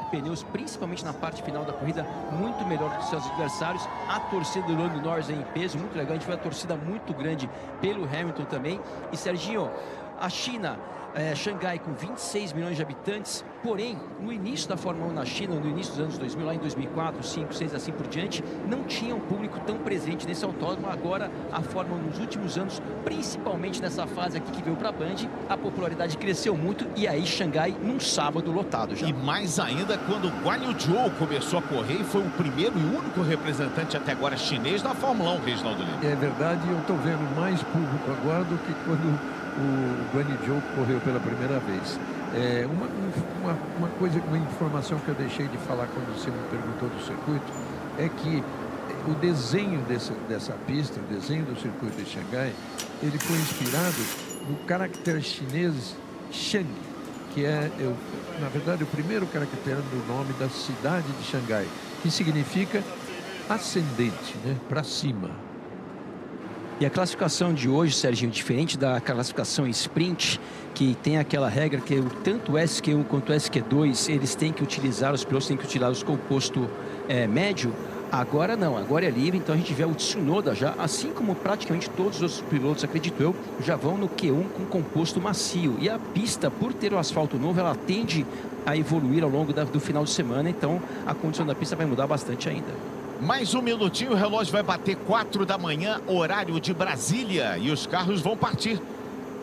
pneus, principalmente na parte final da corrida, muito melhor que os seus adversários. A torcida do Lando Norris é em peso, muito legal. A gente vê a torcida muito grande pelo Hamilton também. E Serginho, a China, Xangai com 26 milhões de habitantes, porém, no início da Fórmula 1 na China, no início dos anos 2000, lá em 2004, 2005, 2006, assim por diante, não tinha um público tão presente nesse autódromo. Agora, a Fórmula 1 nos últimos anos, principalmente nessa fase aqui que veio para a Band, a popularidade cresceu muito, e aí Xangai num sábado lotado já. E mais ainda quando o Guan Yu Zhou começou a correr e foi o primeiro e único representante até agora chinês na Fórmula 1, Reginaldo Lima. É verdade, eu estou vendo mais público agora do que quando o Guan Yu Zhou correu pela primeira vez. Uma informação que eu deixei de falar quando você me perguntou do circuito é que o desenho dessa pista, o desenho do circuito de Xangai, ele foi inspirado no caractere chinês Shang, que é, na verdade, o primeiro caractere do nome da cidade de Xangai, que significa ascendente, né, para cima. E a classificação de hoje, Serginho, diferente da classificação em sprint, que tem aquela regra que tanto o SQ1 quanto o SQ2, eles têm que utilizar, os pilotos têm que utilizar os composto médio. Agora não, agora é livre, então a gente vê o Tsunoda já, assim como praticamente todos os pilotos, acredito eu, já vão no Q1 com composto macio. E a pista, por ter o asfalto novo, ela tende a evoluir ao longo do final de semana, então a condição da pista vai mudar bastante ainda. Mais um minutinho, o relógio vai bater 4 da manhã, horário de Brasília. E os carros vão partir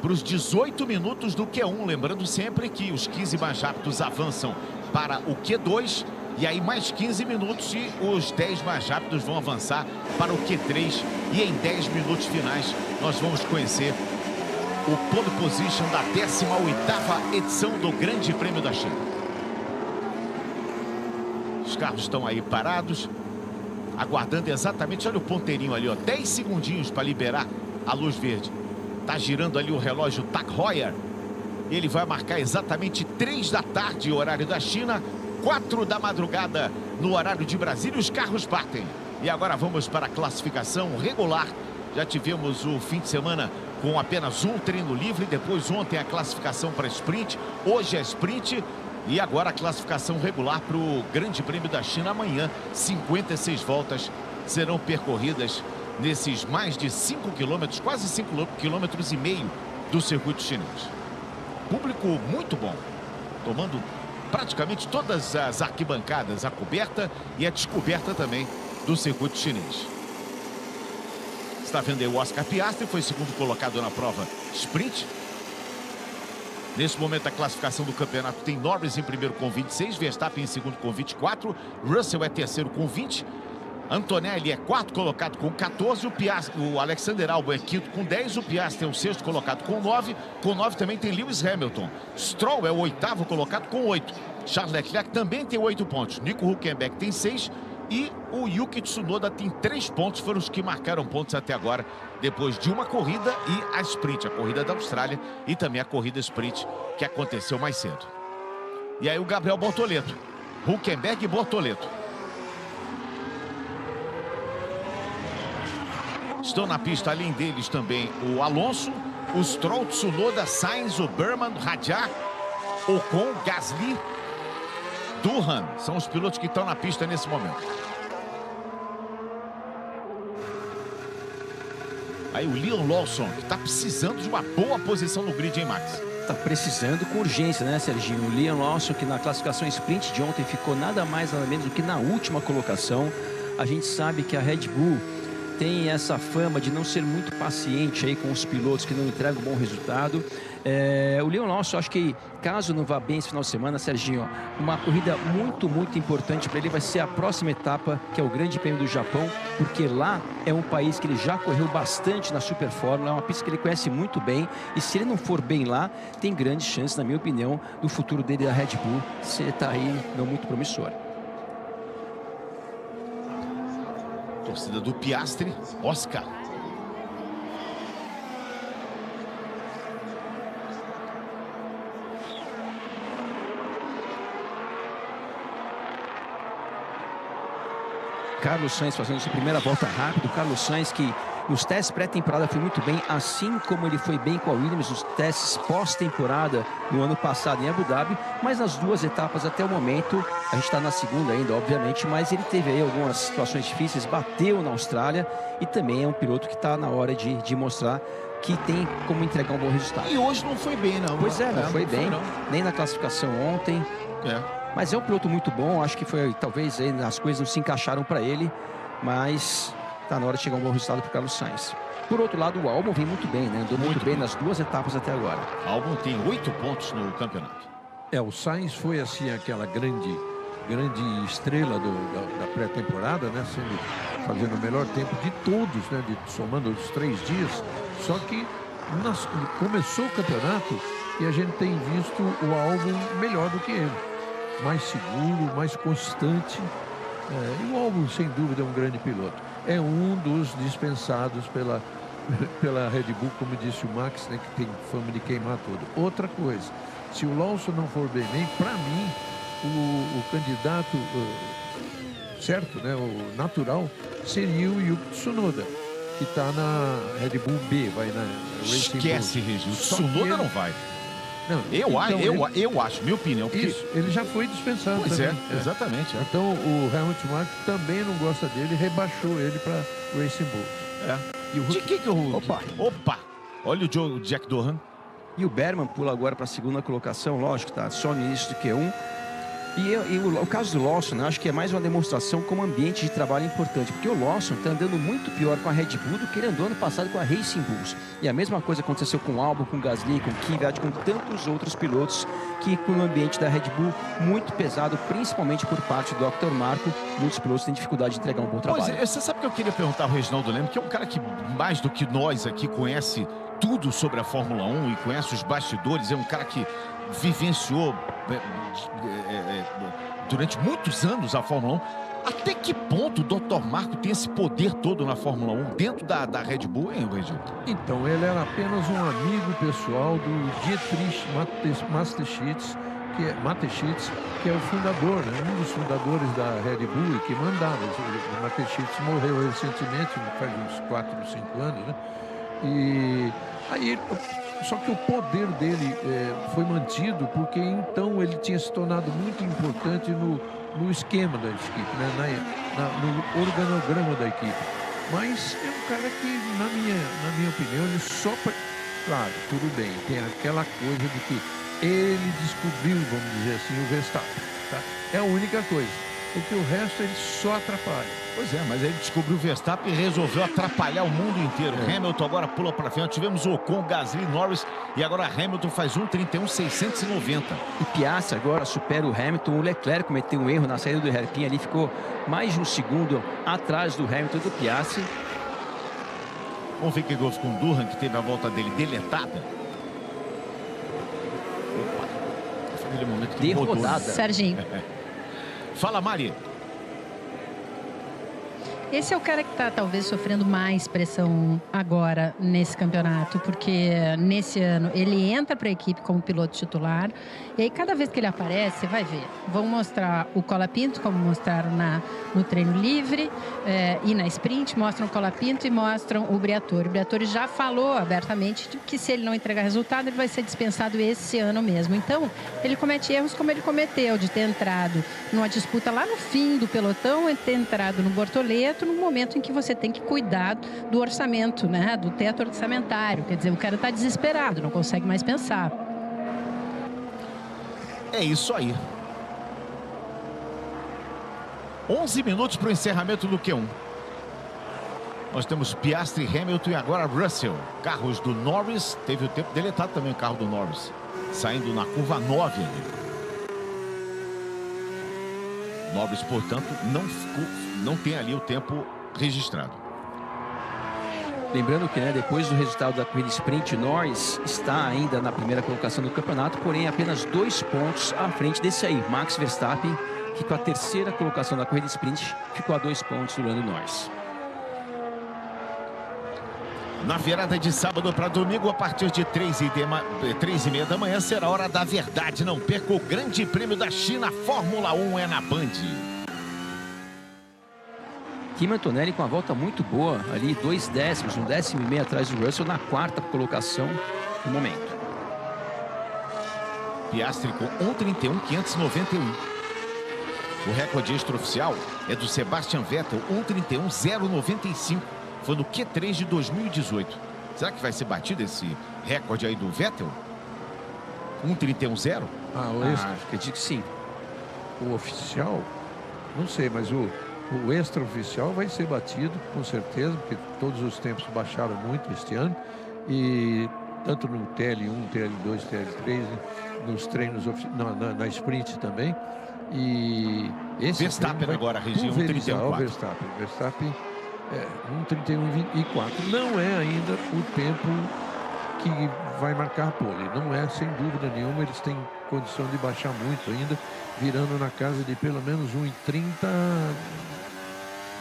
para os 18 minutos do Q1. Lembrando sempre que os 15 mais rápidos avançam para o Q2. E aí mais 15 minutos e os 10 mais rápidos vão avançar para o Q3. E em 10 minutos finais nós vamos conhecer o pole position da 18ª edição do Grande Prêmio da China. Os carros estão aí parados, aguardando exatamente, olha o ponteirinho ali, ó, 10 segundinhos para liberar a luz verde. Tá girando ali o relógio Tag Heuer. Ele vai marcar exatamente 3 da tarde, horário da China, 4 da madrugada no horário de Brasília. Os carros partem. E agora vamos para a classificação regular. Já tivemos o fim de semana com apenas um treino livre. Depois ontem a classificação para sprint. Hoje é sprint. E agora a classificação regular para o Grande Prêmio da China amanhã. 56 voltas serão percorridas nesses mais de 5 quilômetros, quase 5,5 quilômetros do circuito chinês. Público muito bom, tomando praticamente todas as arquibancadas, a coberta e a descoberta também do circuito chinês. Está vendo aí o Oscar Piastri, foi segundo colocado na prova sprint. Nesse momento, a classificação do campeonato tem Norris em primeiro com 26, Verstappen em segundo com 24, Russell é terceiro com 20, Antonelli é quarto colocado com 14, o Alexander Albon é quinto com 10, o Piastri é o sexto colocado com 9, também tem Lewis Hamilton. Stroll é o oitavo colocado com 8, Charles Leclerc também tem 8 pontos, Nico Hülkenberg tem 6 e o Yuki Tsunoda tem 3 pontos, foram os que marcaram pontos até agora, depois de uma corrida e a sprint, a corrida da Austrália e também a corrida sprint que aconteceu mais cedo. E aí o Gabriel Bortoleto, Hülkenberg e Bortoleto. Estão na pista, além deles também o Alonso, o Stroll, Tsunoda, Sainz, o Burman, Hadjar, Ocon, Gasly, Durhan. São os pilotos que estão na pista nesse momento. Aí o Liam Lawson, que está precisando de uma boa posição no grid, hein, Max? Tá precisando com urgência, né, Serginho? O Liam Lawson, que na classificação sprint de ontem ficou nada mais nada menos do que na última colocação. A gente sabe que a Red Bull tem essa fama de não ser muito paciente aí com os pilotos que não entregam um bom resultado. O Liam Lawson, acho que caso não vá bem esse final de semana, Serginho, uma corrida muito importante para ele vai ser a próxima etapa, que é o Grande Prêmio do Japão, porque lá é um país que ele já correu bastante na Super Fórmula, é uma pista que ele conhece muito bem, e se ele não for bem lá, tem grandes chances, na minha opinião, do futuro dele da Red Bull está aí não muito promissor. Torcida do Piastri, Oscar. Carlos Sainz fazendo sua primeira volta rápida. Carlos Sainz que Nos testes pré-temporada foi muito bem, assim como ele foi bem com a Williams nos testes pós-temporada no ano passado em Abu Dhabi, mas nas duas etapas até o momento, a gente está na segunda ainda, obviamente, mas ele teve aí algumas situações difíceis, bateu na Austrália e também é um piloto que está na hora de mostrar que tem como entregar um bom resultado. E hoje não foi bem, não. Pois é, não foi bem, não. nem na classificação ontem. Mas é um piloto muito bom, acho que foi, talvez as coisas não se encaixaram para ele, mas está na hora de chegar um bom resultado para o Carlos Sainz. Por outro lado, o Albon vem muito bem, né? Andou muito bem nas duas etapas até agora. Albon tem 8 pontos no campeonato. O Sainz foi assim aquela grande estrela da pré-temporada, né? Fazendo o melhor tempo de todos, né? Somando os 3 dias. Só que começou o campeonato e a gente tem visto o Albon melhor do que ele. Mais seguro, mais constante. E o Albon, sem dúvida, é um grande piloto. É um dos dispensados pela Red Bull, como disse o Max, né, que tem fama de queimar tudo. Outra coisa, se o Lawson não for bem, para mim, o candidato certo, né, o natural, seria o Yuki Tsunoda, que está na Red Bull B, vai na Racing Esquece, Bull. Regi, o Tsunoda não vai. Não, eu acho, minha opinião. Porque... Isso, ele já foi dispensado. Pois também. Exatamente. Então o Hamilton Marko também não gosta dele, rebaixou ele para Racing Bull. E o de que o... Opa! Olha o Jack Dohan. E o Berman pula agora para a segunda colocação, lógico, tá só no início do Q1. E o caso do Lawson, né, acho que é mais uma demonstração como ambiente de trabalho importante, porque o Lawson está andando muito pior com a Red Bull do que ele andou ano passado com a Racing Bulls. E a mesma coisa aconteceu com o Albon, com o Gasly, com o Kvyat, com tantos outros pilotos que com o ambiente da Red Bull muito pesado, principalmente por parte do Dr. Marko, muitos pilotos têm dificuldade de entregar um bom trabalho. Pois é, você sabe que eu queria perguntar ao Reginaldo Leme, que é um cara que mais do que nós aqui conhece tudo sobre a Fórmula 1 e conhece os bastidores, é um cara que vivenciou durante muitos anos a Fórmula 1. Até que ponto o Dr. Marko tem esse poder todo na Fórmula 1 dentro da Red Bull, hein, Reginaldo? Então, ele era apenas um amigo pessoal do Dietrich Mateschitz, que é o fundador, né? Um dos fundadores da Red Bull e que mandava. O Mateschitz morreu recentemente, faz uns 4 ou 5 anos, né? E aí, só que o poder dele foi mantido porque então ele tinha se tornado muito importante no esquema da equipe, né? No organograma da equipe. Mas é um cara que, na minha opinião, ele só... Claro, tudo bem, tem aquela coisa de que ele descobriu, vamos dizer assim, o Verstappen. Tá? É a única coisa. Porque o resto ele só atrapalha. Pois é, mas ele descobriu o Verstappen e resolveu atrapalhar o mundo inteiro. Hamilton agora pula para frente. Tivemos o Ocon, Gasly, Norris e agora Hamilton faz 1:31.690. E Piastri agora supera o Hamilton. O Leclerc cometeu um erro na saída do hairpin ali, ficou mais de um segundo atrás do Hamilton do Piastri. Vamos ver o que houve com o Durham, que teve a volta dele deletada. Opa, foi aquele momento que derrotada. Serginho. Fala, Mari. Esse é o cara que está talvez sofrendo mais pressão agora nesse campeonato, porque nesse ano ele entra para a equipe como piloto titular e aí cada vez que ele aparece, você vai ver, vão mostrar o Colapinto, como mostraram no treino livre e na sprint, mostram o Colapinto e mostram o Briatore. O Briatore já falou abertamente de que se ele não entregar resultado, ele vai ser dispensado esse ano mesmo. Então, ele comete erros como ele cometeu, de ter entrado numa disputa lá no fim do pelotão, ter entrado no Bortoleto, no momento em que você tem que cuidar do orçamento, né? Do teto orçamentário. Quer dizer, o cara está desesperado, não consegue mais pensar. É isso aí. 11 minutos para o encerramento do Q1. Nós temos Piastri, Hamilton e agora Russell. Carros do Norris. Teve o tempo deletado também o carro do Norris. Saindo na curva 9 ali. Norris, portanto, não tem ali o tempo registrado. Lembrando que, né, depois do resultado da corrida sprint, Norris está ainda na primeira colocação do campeonato, porém apenas 2 pontos à frente desse aí, Max Verstappen, que com a terceira colocação da corrida sprint ficou a 2 pontos do Lando Norris. Na virada de sábado para domingo, a partir de 3h30 da manhã, será a hora da verdade. Não perca o Grande Prêmio da China. Fórmula 1 é na Band. Kimi Antonelli com uma volta muito boa, ali 2 décimos, 1,5 décimo atrás do Russell na 4ª colocação no momento. Piastri com 1:31.591. O recorde extraoficial é do Sebastian Vettel, 1:31.095. Foi no Q3 de 2018. Será que vai ser batido esse recorde aí do Vettel? 1:31.0? Acredito que sim. O oficial, não sei, mas o extraoficial vai ser batido, com certeza, porque todos os tempos baixaram muito este ano. E tanto no TL1, TL2, TL3, nos treinos, na sprint também. E esse Verstappen agora, Regi, pulverizar 1:31.4. Verstappen 1:31.24. Não é ainda o tempo que vai marcar a pole. Não é, sem dúvida nenhuma. Eles têm condição de baixar muito ainda, virando na casa de pelo menos 1:30,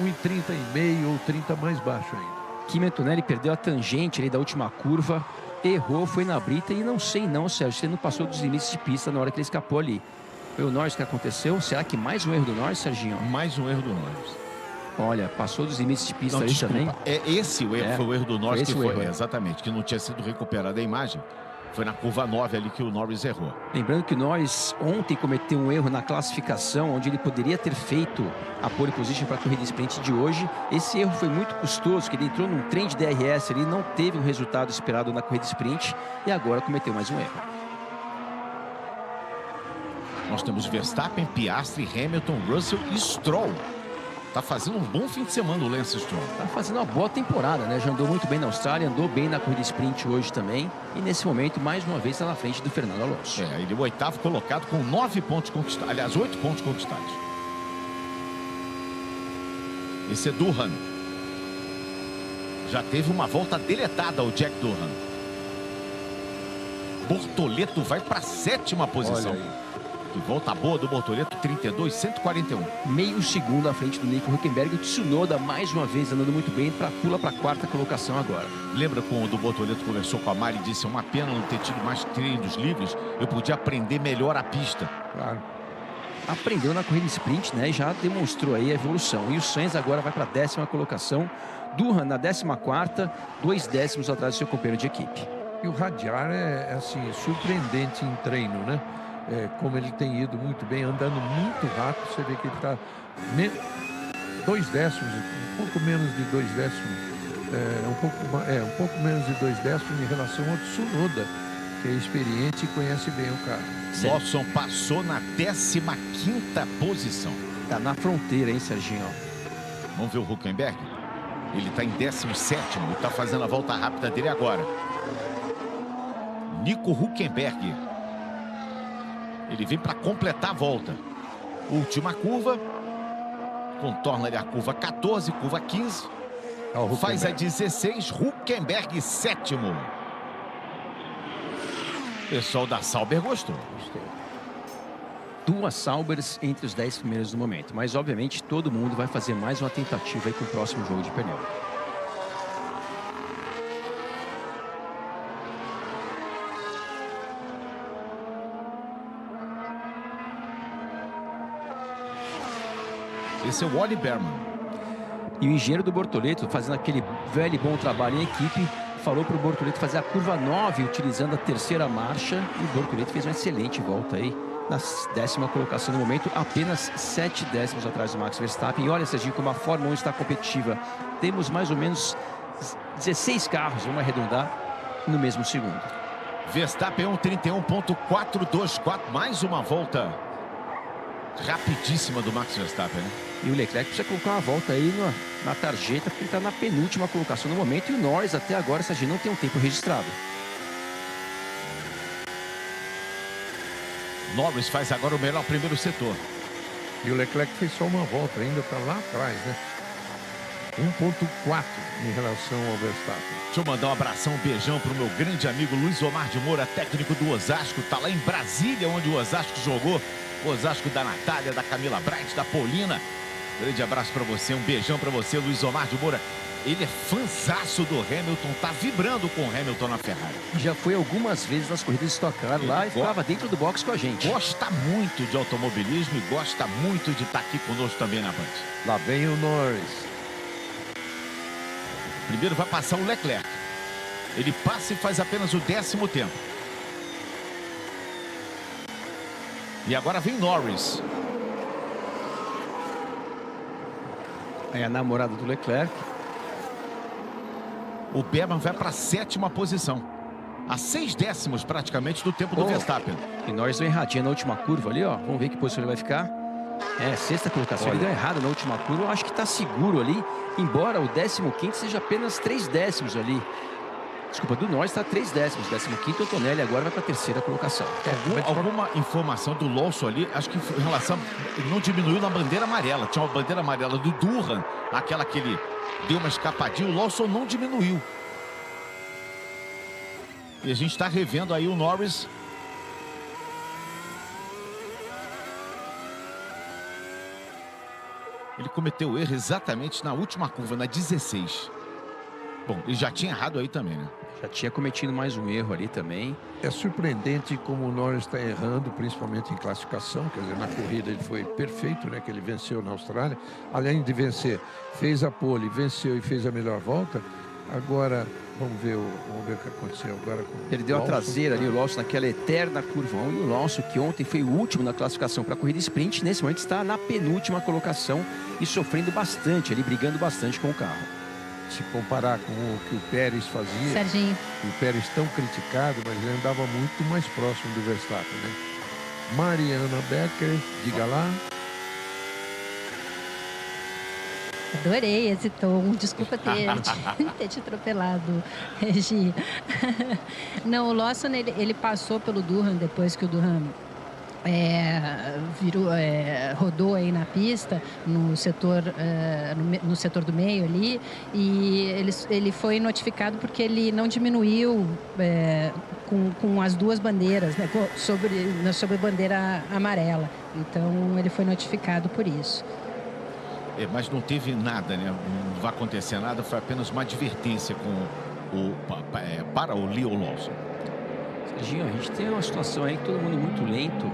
1:30,5 ou 30 mais baixo ainda. Kimi Antonelli perdeu a tangente ali da última curva, errou, foi na brita e não sei não, Sérgio, se ele não passou dos limites de pista na hora que ele escapou ali. Foi o Norris que aconteceu? Será que mais um erro do Norris, Serginho? Mais um erro do Norris. Olha, passou dos limites de pista Não, ali desculpa, também. Esse o erro, foi o erro do Norris, que foi, erro. exatamente, que não tinha sido recuperada a imagem. Foi na curva 9 ali que o Norris errou. Lembrando que o Norris ontem cometeu um erro na classificação, onde ele poderia ter feito a pole position para a corrida sprint de hoje. Esse erro foi muito custoso, que ele entrou num trem de DRS ali, não teve o resultado esperado na corrida sprint e agora cometeu mais um erro. Nós temos Verstappen, Piastri, Hamilton, Russell e Stroll. Tá fazendo um bom fim de semana o Lance Stroll. Tá fazendo uma boa temporada, né? Já andou muito bem na Austrália, andou bem na corrida sprint hoje também. E nesse momento, mais uma vez, está na frente do Fernando Alonso. Ele é o 8º colocado com 9 pontos conquistados. Aliás, 8 pontos conquistados. Esse é Durham. Já teve uma volta deletada o Jack Durham. Bortoleto vai para a 7ª posição. Olha aí. Que volta boa do Bortoleto, 32.141. Meio segundo à frente do Nico Hülkenberg. O Tsunoda, mais uma vez, andando muito bem, pula para a 4ª colocação agora. Lembra quando o Bortoleto conversou com a Mari e disse: é uma pena não ter tido mais treinos livres, eu podia aprender melhor a pista. Claro. Aprendeu na corrida sprint, né? E já demonstrou aí a evolução. E o Sainz agora vai para a 10ª colocação. Durham na 14ª, 2 décimos atrás do seu companheiro de equipe. E o Radiar é assim, surpreendente em treino, né? Como ele tem ido muito bem, andando muito rápido. Você vê que ele está 2 décimos, um pouco menos de 2 décimos, um pouco menos de 2 décimos em relação ao Tsunoda, que é experiente e conhece bem o carro. Lawson passou na 15ª posição. Tá na fronteira, hein, Serginho? Vamos ver o Hülkenberg? Ele está em 17º, está fazendo a volta rápida dele agora. Nico Hülkenberg. Ele vem para completar a volta. Última curva. Contorna ali a curva 14, curva 15. Faz a 16, Hülkenberg 7º. O pessoal da Sauber gostou. 2 Saubers entre os 10 primeiros do momento. Mas, obviamente, todo mundo vai fazer mais uma tentativa aí com o próximo jogo de pneu. Esse é o Wally Berman. E o engenheiro do Bortoleto, fazendo aquele velho e bom trabalho em equipe, falou para o Bortoleto fazer a curva 9, utilizando a 3ª marcha. E o Bortoleto fez uma excelente volta aí, na 10ª colocação no momento, apenas 7 décimos atrás do Max Verstappen. E olha, Serginho, como a Fórmula 1 está competitiva. Temos mais ou menos 16 carros, vamos arredondar, no mesmo segundo. Verstappen 1:31.424, mais uma volta rapidíssima do Max Verstappen, né? E o Leclerc precisa colocar uma volta aí na tarjeta, porque ele está na penúltima colocação no momento. E o Norris, até agora, Serginho, não tem um tempo registrado. Norris faz agora o melhor primeiro setor. E o Leclerc fez só uma volta, ainda está lá atrás, né? 1.4 em relação ao Verstappen. Deixa eu mandar um abração, um beijão pro meu grande amigo Luiz Omar de Moura, técnico do Osasco. Tá lá em Brasília, onde o Osasco jogou. O Osasco da Natália, da Camila Bright, da Paulina. Grande abraço para você, um beijão para você, Luiz Omar de Moura. Ele é fãzaço do Hamilton, tá vibrando com o Hamilton na Ferrari. Já foi algumas vezes nas corridas de Stock Car lá e ficava dentro do box com a gente. Gosta muito de automobilismo e gosta muito de estar aqui conosco também na Band. Lá vem o Norris. Primeiro vai passar o Leclerc. Ele passa e faz apenas o 10º tempo. E agora vem Norris. É a namorada do Leclerc. O Berman vai para a 7ª posição. A 6 décimos praticamente do tempo do Verstappen. E Norris vem erradinha na última curva ali, ó. Vamos ver que posição ele vai ficar. É, 6ª colocação. Ele deu errado na última curva. Eu acho que tá seguro ali. Embora o 15º seja apenas 3 décimos ali. Desculpa, do Norris está 3 décimos. 15º, Antonelli agora vai para a 3ª colocação. Alguma informação do Lawson ali, acho que em relação, ele não diminuiu na bandeira amarela. Tinha uma bandeira amarela do Durham, aquela que ele deu uma escapadinha, o Lawson não diminuiu. E a gente está revendo aí o Norris. Ele cometeu erro exatamente na última curva, na 16. Bom, ele já tinha errado aí também, né? Já tinha cometido mais um erro ali também. É surpreendente como o Norris está errando, principalmente em classificação. Quer dizer, na corrida ele foi perfeito, né? Que ele venceu na Austrália. Além de vencer, fez a pole, venceu e fez a melhor volta. Agora, vamos ver o que aconteceu agora com Perdeu o a Lawson. traseira ali, o Lawson naquela eterna curva 1. E o Lawson, que ontem foi o último na classificação para a corrida sprint, nesse momento está na penúltima colocação e sofrendo bastante ali, brigando bastante com o carro. Se comparar com o que o Pérez fazia, Serginho, o Pérez tão criticado, mas ele andava muito mais próximo do Verstappen, né? Mariana Becker, diga lá. adorei esse tom. Desculpa ter te atropelado, Regi. Não, o Lawson, ele passou pelo Durham depois que o Durham rodou aí na pista, no setor do meio ali, e ele foi notificado porque ele não diminuiu com as duas bandeiras, né, sobre a bandeira amarela. Então ele foi notificado por isso. Mas não teve nada, né? Não vai acontecer nada, foi apenas uma advertência para o Leo Lawson. Serginho, a gente tem uma situação aí que todo mundo muito lento.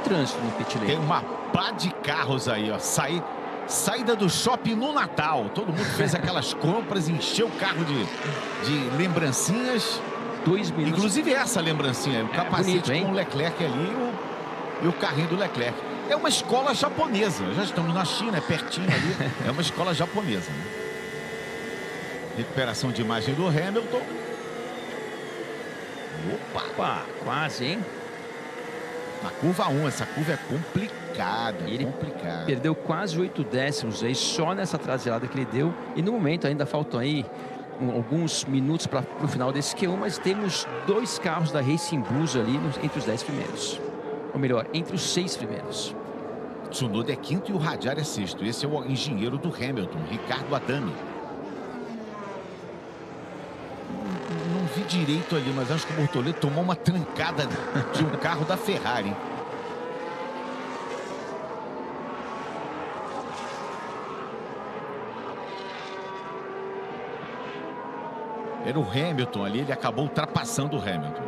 Trânsito no pit lane. Tem uma pá de carros aí, ó. Saída do shopping no Natal. Todo mundo fez aquelas compras, encheu o carro de lembrancinhas. 2 minutos. Inclusive essa lembrancinha, o capacete bonito, com o Leclerc ali e o carrinho do Leclerc. É uma escola japonesa. Já estamos na China, é pertinho ali. É uma escola japonesa, né? Recuperação de imagem do Hamilton. Opa, quase, hein? Na curva 1, essa curva é complicada. Ele perdeu quase 8 décimos aí só nessa traseirada que ele deu. E no momento ainda faltam aí alguns minutos para o final desse Q1, mas temos 2 carros da Racing Bulls ali entre os 10 primeiros. Ou melhor, entre os 6 primeiros. Tsunoda é 5º e o Hadjar é 6º. Esse é o engenheiro do Hamilton, Ricardo Adami. Não vi direito ali, mas acho que o Bortoleto tomou uma trancada de um carro da Ferrari. Era o Hamilton ali, ele acabou ultrapassando o Hamilton.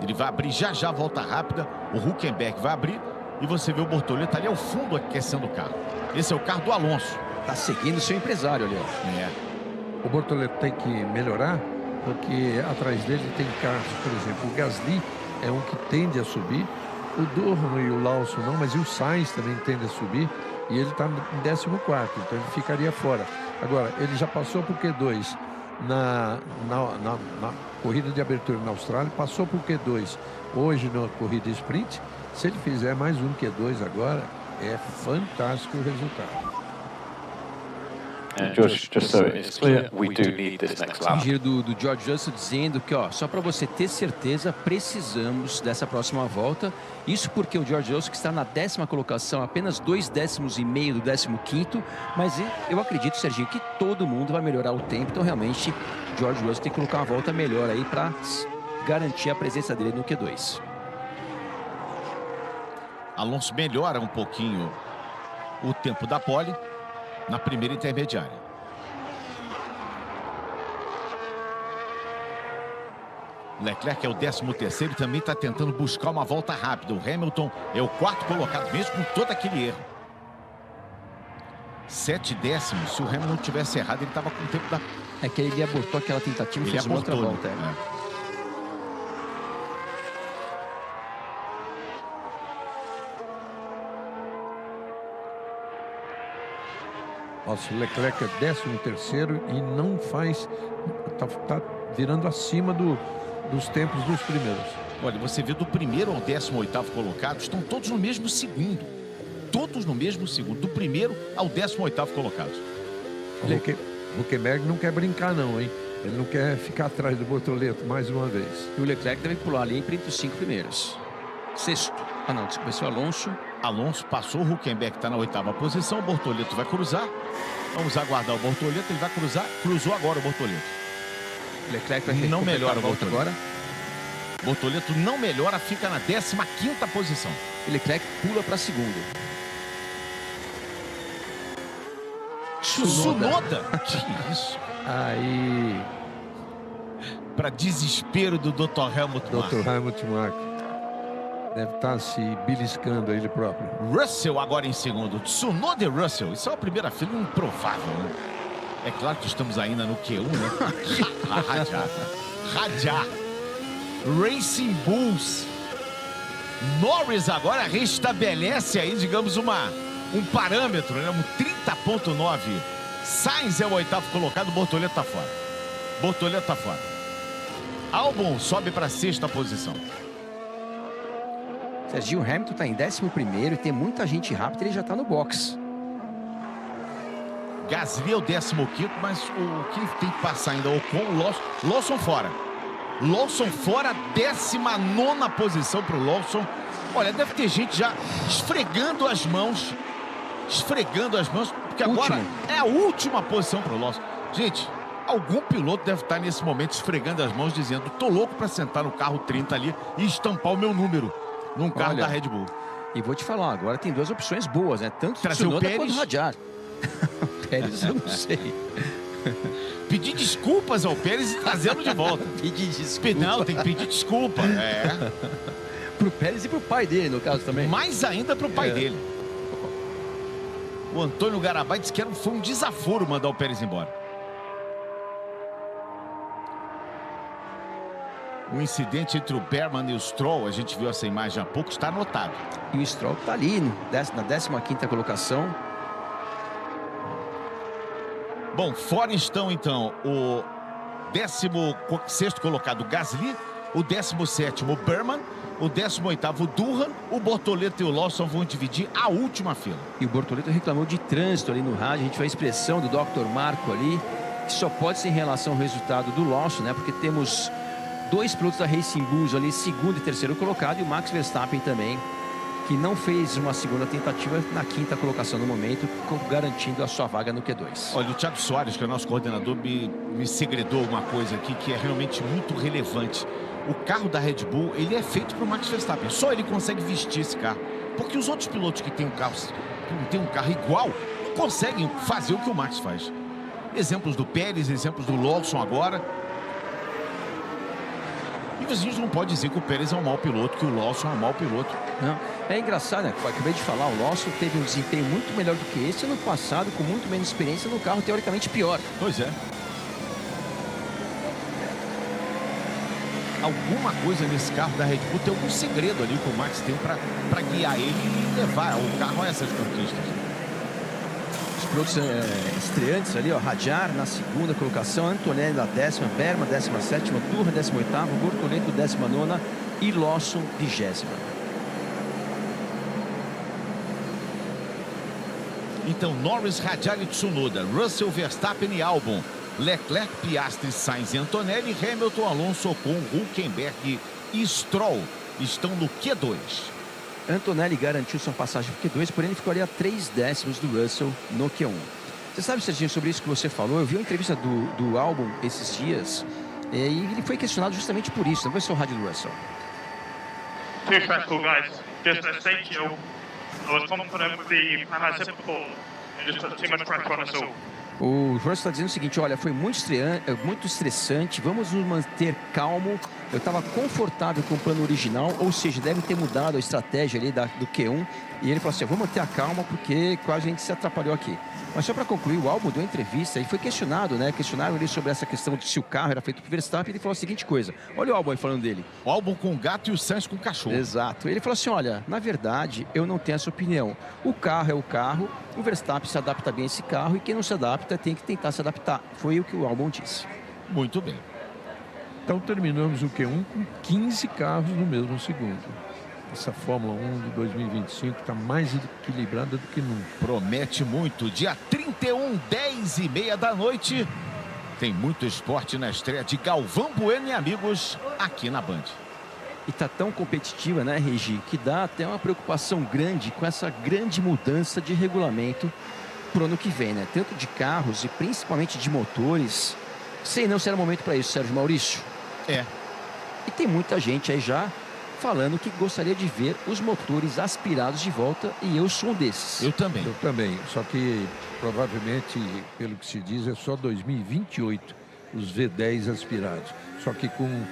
Ele vai abrir já a volta rápida, o Hülkenberg vai abrir e você vê o Bortoleto ali ao fundo aquecendo o carro. Esse é o carro do Alonso. Tá seguindo o seu empresário ali, ó. O Bortoleto tem que melhorar, porque atrás dele tem carros, por exemplo, o Gasly é um que tende a subir, o Durham e o Lawson não, mas e o Sainz também tende a subir, e ele está em 14º, então ele ficaria fora. Agora, ele já passou por Q2 na corrida de abertura na Austrália, passou por Q2 hoje na corrida sprint. Se ele fizer mais um Q2 agora, é fantástico o resultado. George, just so it's clear, we do need this next O lap. giro do George Russell dizendo que, ó, só para você ter certeza, precisamos dessa próxima volta. Isso porque o George Russell, que está na 10ª colocação, apenas 2,5 décimos do 15º, mas eu acredito, Serginho, que todo mundo vai melhorar o tempo. Então, realmente, George Russell tem que colocar uma volta melhor aí para garantir a presença dele no Q2. Alonso melhora um pouquinho o tempo da pole na primeira intermediária. Leclerc é o 13º e também está tentando buscar uma volta rápida. O Hamilton é o 4º colocado, mesmo com todo aquele erro. 7 décimos. Se o Hamilton não tivesse errado, ele estava com o tempo da... É que ele abortou aquela tentativa e Ele fez uma outra abortou, volta. né? Nossa, o Leclerc é 13º e não faz... Tá virando acima dos tempos dos primeiros. Olha, você vê do primeiro ao 18º colocado, estão todos no mesmo segundo. Todos no mesmo segundo, do primeiro ao 18º colocado. O Huckenberg não quer brincar não, hein? Ele não quer ficar atrás do Bortoleto mais uma vez. E o Leclerc deve pular ali entre os 5 primeiros. Sexto. Ah, não, desculpa, esse é o Alonso. Alonso passou, o Huckenberg está na 8ª posição, o Bortoleto vai cruzar. Vamos aguardar o Bortoleto, ele vai cruzar. Cruzou agora o Bortoleto. O Leclerc vai Não melhora a o volta Bortoleto. agora. Bortoleto não melhora, fica na 15ª posição. O Leclerc pula para segundo. Tsunoda! Que isso? Aí, Para desespero do Dr. Helmut Marko. Dr. Helmut Marko deve estar se beliscando a ele próprio. Russell agora em segundo. Tsunoda e Russell. Isso é uma primeira fila improvável, né? É claro que estamos ainda no Q1, né? Radiar. Racing Bulls. Norris agora restabelece aí, digamos, um parâmetro, né? Um 30.9. Sainz é o 8º colocado, Bortoleto tá fora. Bortoleto tá fora. Albon sobe para a 6ª posição. Serginho Hamilton está em 11º e tem muita gente rápida, ele já está no box. Gasly é o 15º, mas o que tem que passar ainda é Ocon, Lawson fora. Lawson fora, 19ª posição para o Lawson. Olha, deve ter gente já esfregando as mãos. Porque agora é a última posição para o Lawson. Gente, algum piloto deve estar nesse momento esfregando as mãos, dizendo: tô louco para sentar no carro 30 ali e estampar o meu número num carro da Red Bull. E vou te falar, agora tem duas opções boas, né? Tanto Trazer o Tsunoda Pérez. quanto Radiar. Pérez eu não sei. Pedir desculpas ao Pérez e trazê-lo de volta. Pedir desculpa. Não, tem que pedir desculpa. É. Pro Pérez e pro pai dele, no caso também. Mais ainda pro pai É. dele. O Antônio Garabay disse que foi um desaforo mandar o Pérez embora. O incidente entre o Berman e o Stroll, a gente viu essa imagem há pouco, está anotado. E o Stroll tá ali, na 15ª colocação. Bom, fora estão então o 16º colocado Gasly, o 17º o Berman, o 18º o Durham, o Bortoleto e o Lawson vão dividir a última fila. E o Bortoleto reclamou de trânsito ali no rádio. A gente vai a expressão do Dr. Marco ali, que só pode ser em relação ao resultado do Lawson, né? Porque temos dois pilotos da Racing Bulls ali, segundo e terceiro colocado, e o Max Verstappen também, que não fez uma segunda tentativa na 5ª colocação no momento, garantindo a sua vaga no Q2. Olha, o Thiago Soares, que é o nosso coordenador, me segredou uma coisa aqui que é realmente muito relevante. O carro da Red Bull, ele é feito para o Max Verstappen. Só ele consegue vestir esse carro. Porque os outros pilotos que têm um carro igual, não conseguem fazer o que o Max faz. Exemplos do Pérez, exemplos do Lawson agora. E a gente não pode dizer que o Pérez é um mau piloto, que o Lawson é um mau piloto. Não. É engraçado, né? Acabei de falar, o Lawson teve um desempenho muito melhor do que esse ano passado, com muito menos experiência, no carro teoricamente pior. Pois é. Alguma coisa nesse carro da Red Bull, tem algum segredo ali que o Max tem para guiar ele e levar o carro a essas conquistas. Os pilotos estreantes ali, ó, Radiar na 2ª colocação, Antonelli na 10ª, Berman 17ª, Durham 18º, Bortoleto 19ª e Lawson 20ª. Então, Norris, Radiar e Tsunoda, Russell, Verstappen e Albon, Leclerc, Piastri, Sainz e Antonelli, Hamilton, Alonso, Ocon, Hülkenberg e Stroll estão no Q2. Antonelli garantiu sua passagem para o Q2, porém ele ficaria a 3 décimos do Russell no Q1. Você sabe, Serginho, sobre isso que você falou? Eu vi uma entrevista do Albon esses dias e ele foi questionado justamente por isso. Não vai ser o rádio do Russell. Too stressful, guys. Just stay chill. I was confident with the plan I said before. It just put too much pressure on us all. O Russell está dizendo o seguinte: olha, foi muito estressante, vamos nos manter calmo, eu estava confortável com o plano original, ou seja, deve ter mudado a estratégia ali do Q1. E ele falou assim, vamos manter a calma porque quase a gente se atrapalhou aqui. Mas só para concluir, o Albon deu uma entrevista e foi questionado, né? Questionaram ele sobre essa questão de se o carro era feito por Verstappen. Ele falou a seguinte coisa, olha o Albon aí falando dele. O Albon com o gato e o Sainz com o cachorro. Exato. Ele falou assim, olha, na verdade, eu não tenho essa opinião. O carro é o carro, o Verstappen se adapta bem a esse carro e quem não se adapta tem que tentar se adaptar. Foi o que o Albon disse. Muito bem. Então terminamos o Q1 com 15 carros no mesmo segundo. Essa Fórmula 1 de 2025 está mais equilibrada do que nunca. Promete muito. Dia 31, 10h30 da noite. Tem muito esporte na estreia de Galvão Bueno e amigos aqui na Band. E tá tão competitiva, né, Regi, que dá até uma preocupação grande com essa grande mudança de regulamento pro ano que vem, né? Tanto de carros e principalmente de motores. Sei não se era momento para isso, Sérgio Maurício. É. E tem muita gente aí já falando que gostaria de ver os motores aspirados de volta e eu sou um desses. Eu também. Eu também, só que provavelmente, pelo que se diz, é só 2028 os V10 aspirados. Só que com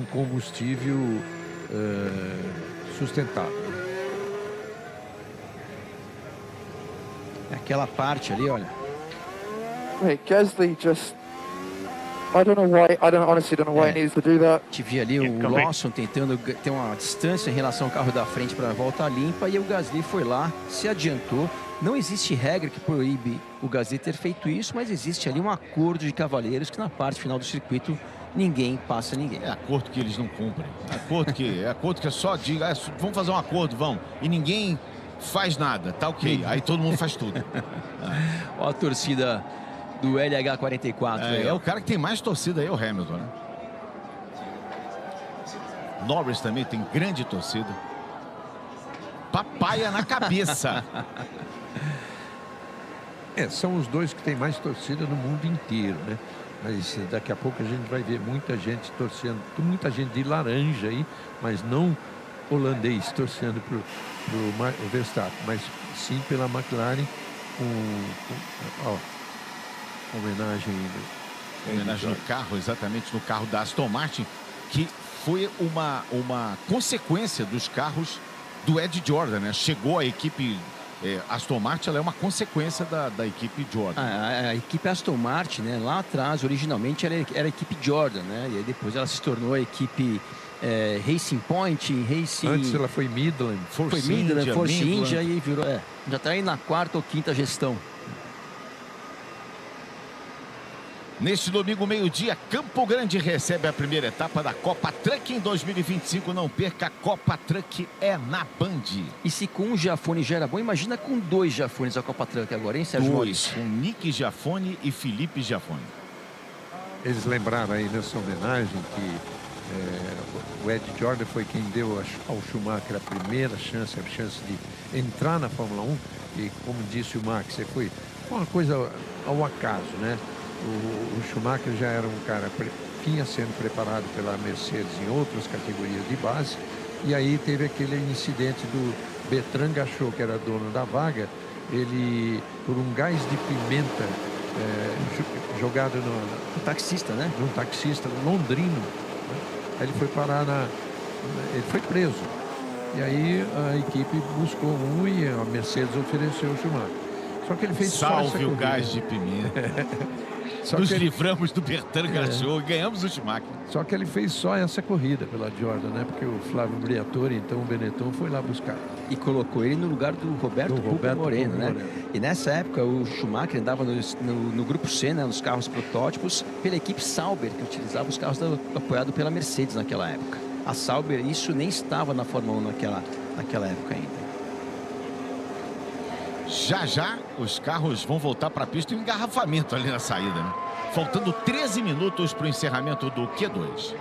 combustível sustentável. Aquela parte ali, olha. Wait, Gasly just... I honestly don't know why he needs to do that. Te vi ali o Lawson tentando ter uma distância em relação ao carro da frente para a volta limpa e o Gasly foi lá, se adiantou. Não existe regra que proíbe o Gasly ter feito isso, mas existe ali um acordo de cavalheiros que na parte final do circuito ninguém passa ninguém. É acordo que eles não cumprem. É acordo que é só diga, vamos fazer um acordo, vamos. E ninguém faz nada, tá ok. Aí todo mundo faz tudo. Olha a torcida do LH44. É o cara que tem mais torcida aí, é o Hamilton, né? Norris também tem grande torcida. Papaya na cabeça. São os dois que tem mais torcida no mundo inteiro, né? Mas daqui a pouco a gente vai ver muita gente torcendo, muita gente de laranja aí, mas não holandês torcendo pro Verstappen, mas sim pela McLaren homenagem no carro, exatamente no carro da Aston Martin, que foi uma consequência dos carros do Ed Jordan, né? Chegou a equipe Aston Martin, ela é uma consequência da equipe Jordan. A equipe Aston Martin, né? Lá atrás, originalmente era a equipe Jordan, né? E aí depois ela se tornou a equipe Racing Point, Antes ela foi Midland, Force India e virou, já está aí na quarta ou quinta gestão. Neste domingo, meio-dia, Campo Grande recebe a primeira etapa da Copa Truck em 2025. Não perca, a Copa Truck é na Band. E se com um Giafone já era bom, imagina com 2 Giafones a Copa Truck agora, hein, Sérgio Maurício? Com Nick Giafone e Felipe Giafone. Eles lembraram aí nessa homenagem que o Ed Jordan foi quem deu ao Schumacher a primeira chance, a chance de entrar na Fórmula 1. E como disse o Max, foi uma coisa ao acaso, né? O Schumacher já era um cara que vinha sendo preparado pela Mercedes em outras categorias de base. E aí teve aquele incidente do Bertrand Gachot, que era dono da vaga. Ele, por um gás de pimenta jogado no taxista, né? Num taxista londrino, né? Aí ele foi parar ele foi preso. E aí a equipe buscou e a Mercedes ofereceu o Schumacher. Só que ele fez só essa corrida. O gás de pimenta. Nos livramos do Bertrand Gachot e ganhamos o Schumacher. Só que ele fez só essa corrida pela Jordan, né? Porque o Flávio Briatore, então o Benetton, foi lá buscar. E colocou ele no lugar do Roberto Moreno, né? E nessa época o Schumacher andava no grupo C, né? Nos carros protótipos, pela equipe Sauber, que utilizava os carros apoiados pela Mercedes naquela época. A Sauber, isso nem estava na Fórmula 1 naquela época ainda. Já os carros vão voltar para a pista e um engarrafamento ali na saída, né? Faltando 13 minutos para o encerramento do Q2.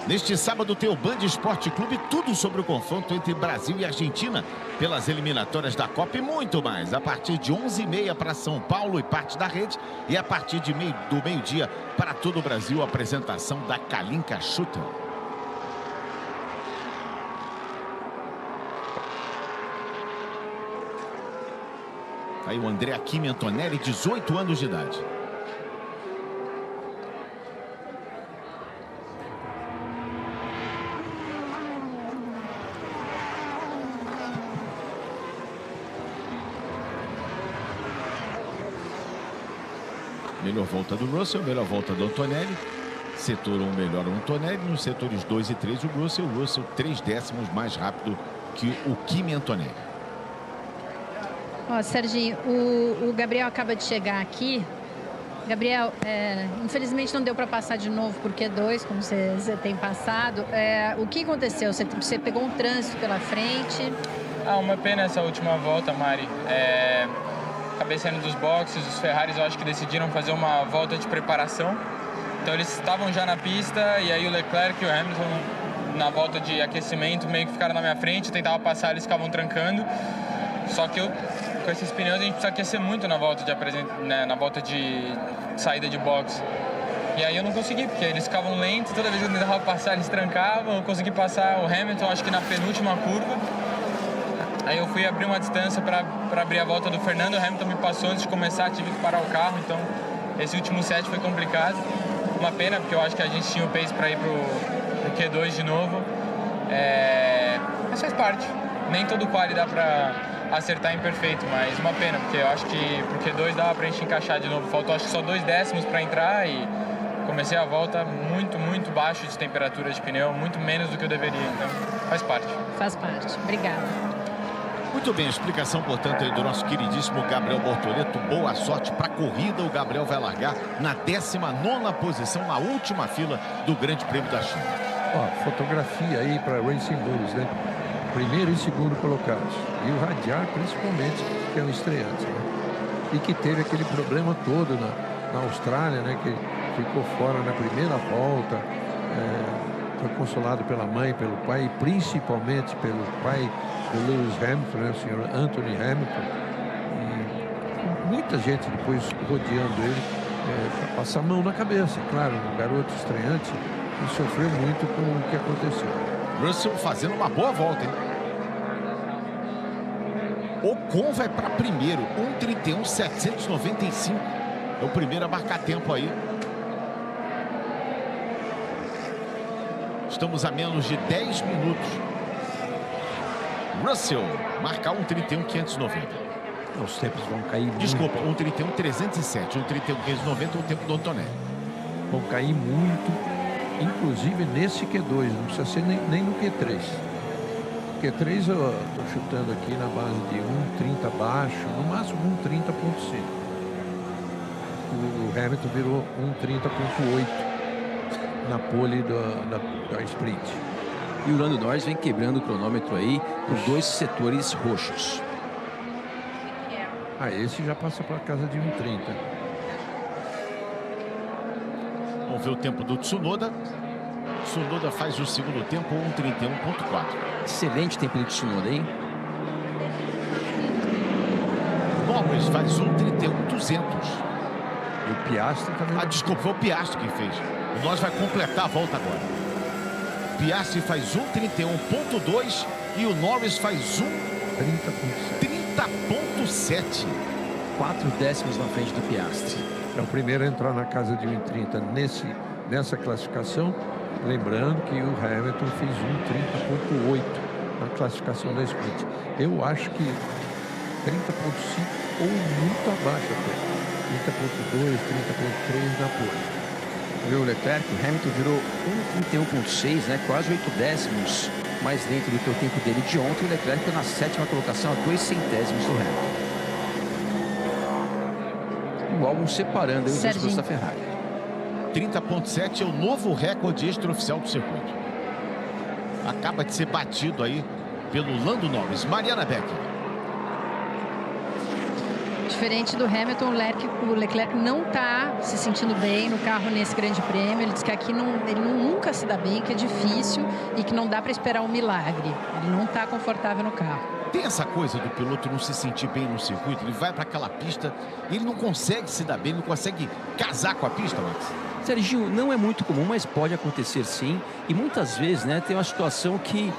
Neste sábado tem o Band Esporte Clube, tudo sobre o confronto entre Brasil e Argentina pelas eliminatórias da Copa e muito mais. A partir de 11h30 para São Paulo e parte da rede, e a partir do meio-dia para todo o Brasil, a apresentação da Kalinka Schutter. Aí o André Kimi Antonelli, 18 anos de idade. Melhor volta do Russell, melhor volta do Antonelli. Setor 1 melhor o Antonelli. Nos setores 2 e 3 o Russell 3 décimos mais rápido que o Kimi Antonelli. Ó, Serginho, o Gabriel acaba de chegar aqui. Gabriel, infelizmente não deu para passar de novo por Q2, como você tem passado. O que aconteceu? Você pegou um trânsito pela frente? Uma pena essa última volta, Mari. Acabei saindo dos boxes, os Ferraris eu acho que decidiram fazer uma volta de preparação. Então eles estavam já na pista e aí o Leclerc e o Hamilton na volta de aquecimento meio que ficaram na minha frente, eu tentava passar, eles ficavam trancando. Só que com esses pneus a gente precisa aquecer muito na volta na volta de saída de box. E aí eu não consegui, porque eles ficavam lentos, toda vez que eu tentava passar eles trancavam, eu consegui passar o Hamilton acho que na penúltima curva. Aí eu fui abrir uma distância para abrir a volta do Fernando, o Hamilton me passou antes de começar, tive que parar o carro, então esse último set foi complicado. Uma pena, porque eu acho que a gente tinha o pace para ir pro Q2 de novo. Mas faz parte. Nem todo quali dá para acertar em perfeito, mas uma pena, porque eu acho que pro Q2 dava pra gente encaixar de novo. Faltou acho que só 2 décimos para entrar e comecei a volta muito, muito baixo de temperatura de pneu, muito menos do que eu deveria, então faz parte. Faz parte. Obrigada. Muito bem, a explicação, portanto, aí do nosso queridíssimo Gabriel Bortoleto. Boa sorte para a corrida. O Gabriel vai largar na 19ª posição, na última fila do Grande Prêmio da China. Ó, fotografia aí para Racing Bulls, né? Primeiro e segundo colocados. E o Radiar, principalmente, que é um estreante, né? E que teve aquele problema todo na Austrália, né? Que ficou fora na primeira volta. Foi consolado pela mãe, pelo pai, e principalmente pelo pai do Lewis Hamilton, né, o senhor Anthony Hamilton. E muita gente depois rodeando ele para passar a mão na cabeça. Claro, um garoto estreante que sofreu muito com o que aconteceu. Russell fazendo uma boa volta, hein? Ocon vai para primeiro, 1:31.795. É o primeiro a marcar tempo aí. Estamos a menos de 10 minutos. Russell marca 1:31.590. Os tempos vão cair muito. Desculpa, 1:31.307. 1:31.590 é o tempo do Antonelli. Vão cair muito, inclusive nesse Q2, não precisa ser nem no Q3. Q3 eu estou chutando aqui na base de 1:30 abaixo, no máximo 1:30.5. O Hamilton virou 1:30.8 na pole da sprint. E o Lando Norris vem quebrando o cronômetro aí por 2 setores roxos. Esse já passa para casa de 1:30. Vamos ver o tempo do Tsunoda. Tsunoda faz o segundo tempo, 1:31.4. Excelente tempo do Tsunoda, hein? Norris faz 1:31.200. E o Piastri também. Desculpa, foi o Piastri que fez. O Norris vai completar a volta agora. Piastri faz 1:31.2 e o Norris faz 30.7. 4 décimos na frente do Piastri. É o primeiro a entrar na casa de 1:30 nessa classificação. Lembrando que o Hamilton fez 1:30.8 na classificação da sprint. Eu acho que 30.5 ou muito abaixo até. 30.2, 30.3 na pole. Viu o Leclerc? O Hamilton virou 1:31.6, né? Quase 8 décimos mais lento do que o tempo dele de ontem. O Leclerc está na 7ª colocação, a 2 centésimos do Hamilton. O álbum separando os dois pilotos da Ferrari. 30.7 é o novo recorde extraoficial do circuito. Acaba de ser batido aí pelo Lando Norris. Mariana Beck. Diferente do Hamilton, o Leclerc não está se sentindo bem no carro nesse grande prêmio. Ele diz que aqui ele nunca se dá bem, que é difícil e que não dá para esperar um milagre. Ele não está confortável no carro. Tem essa coisa do piloto não se sentir bem no circuito. Ele vai para aquela pista e ele não consegue se dar bem, não consegue casar com a pista, Max. Serginho, não é muito comum, mas pode acontecer sim. E muitas vezes, né, tem uma situação que,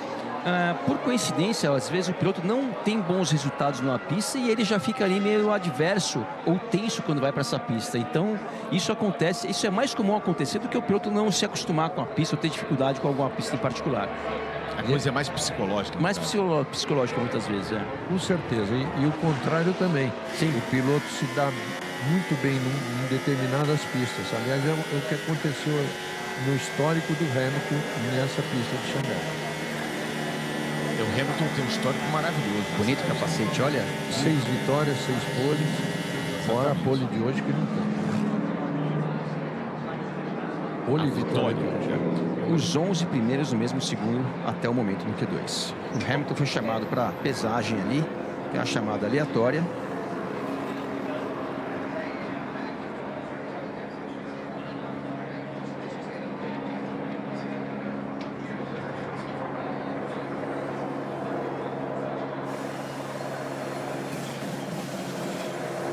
por coincidência, às vezes o piloto não tem bons resultados numa pista e ele já fica ali meio adverso ou tenso quando vai para essa pista. Então, isso acontece, isso é mais comum acontecer do que o piloto não se acostumar com a pista ou ter dificuldade com alguma pista em particular. A coisa é mais psicológica. Mais psicológica muitas vezes, é. Com certeza. E o contrário também. Sim. O piloto se dá muito bem em determinadas pistas. Aliás, é o que aconteceu no histórico do Hamilton nessa pista de Xangai. O Hamilton tem um histórico maravilhoso. Bonito capacete, olha. 6 vitórias, 6 poles, fora a pole de hoje que não tem. Pole e vitória de hoje. Os 11 primeiros no mesmo segundo até o momento no Q2. O Hamilton foi chamado para pesagem ali, que é uma chamada aleatória.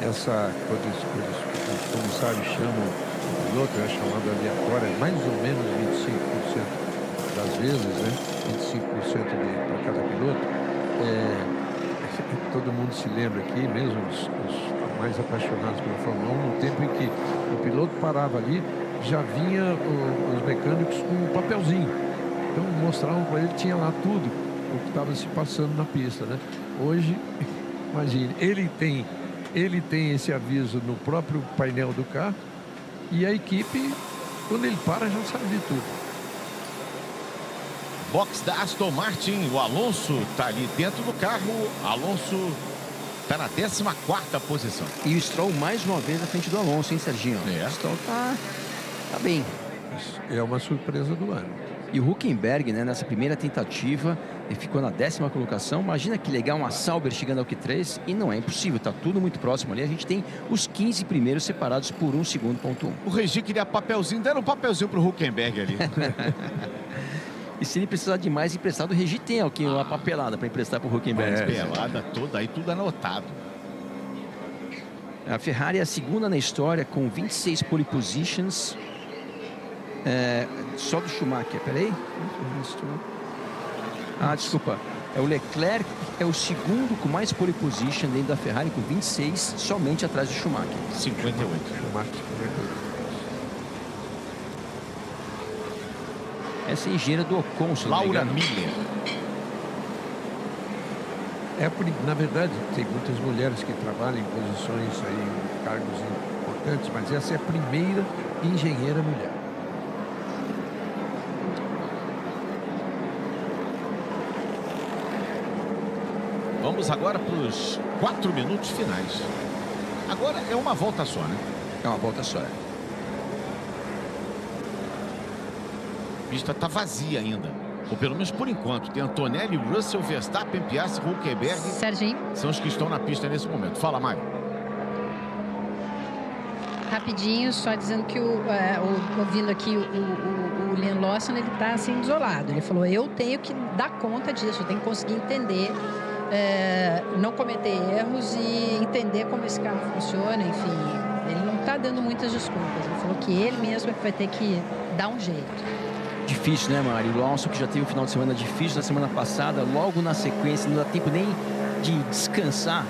Essa coisa que os comissários chamam o piloto, é chamada aleatória, mais ou menos 25% das vezes, né? 25% para cada piloto. Todo mundo se lembra aqui, mesmo os mais apaixonados pela Fórmula 1, no tempo em que o piloto parava ali, já vinha os mecânicos com um papelzinho. Então mostravam para ele, tinha lá tudo o que estava se passando na pista, né? Hoje, imagine, ele tem esse aviso no próprio painel do carro e a equipe, quando ele para, já sabe de tudo. Box da Aston Martin, o Alonso está ali dentro do carro. Alonso está na 14ª posição. E o Stroll mais uma vez à frente do Alonso, hein, Serginho? É. O Stroll tá bem. É uma surpresa do ano. E o Hülkenberg, né, nessa primeira tentativa, ele ficou na 10ª colocação. Imagina que legal uma Sauber chegando ao Q3, e não é impossível, tá tudo muito próximo ali. A gente tem os 15 primeiros separados por 1 segundo, ponto 1. O Regi queria papelzinho, deram um papelzinho pro Hülkenberg ali. E se ele precisar de mais emprestado, o Regi tem aqui uma papelada para emprestar pro Hülkenberg. Pelada toda, aí tudo anotado. A Ferrari é a segunda na história com 26 pole positions. Só do Schumacher, peraí. Desculpa. É o Leclerc, é o segundo com mais pole position dentro da Ferrari, com 26, somente atrás do Schumacher. 58. Schumacher 58. Essa é a engenheira do Ocon, se não me Laura engano. Miller. Na verdade, tem muitas mulheres que trabalham em posições aí, em cargos importantes, mas essa é a primeira engenheira mulher. Vamos agora para os 4 minutos finais. Agora é uma volta só, né? É uma volta só. A pista está vazia ainda. Ou pelo menos por enquanto. Tem Antonelli, Russell, Verstappen, Piastri, Hülkenberg. Serginho. São os que estão na pista nesse momento. Fala, Mário. Rapidinho, só dizendo que ouvindo aqui o Liam Lawson, ele está assim isolado. Ele falou, eu tenho que dar conta disso, eu tenho que conseguir entender, não cometer erros e entender como esse carro funciona, enfim. Ele não está dando muitas desculpas. Ele falou que ele mesmo é que vai ter que dar um jeito. Difícil, né, Mário? O Alonso, que já teve um final de semana difícil na semana passada, logo na sequência, não dá tempo nem de descansar.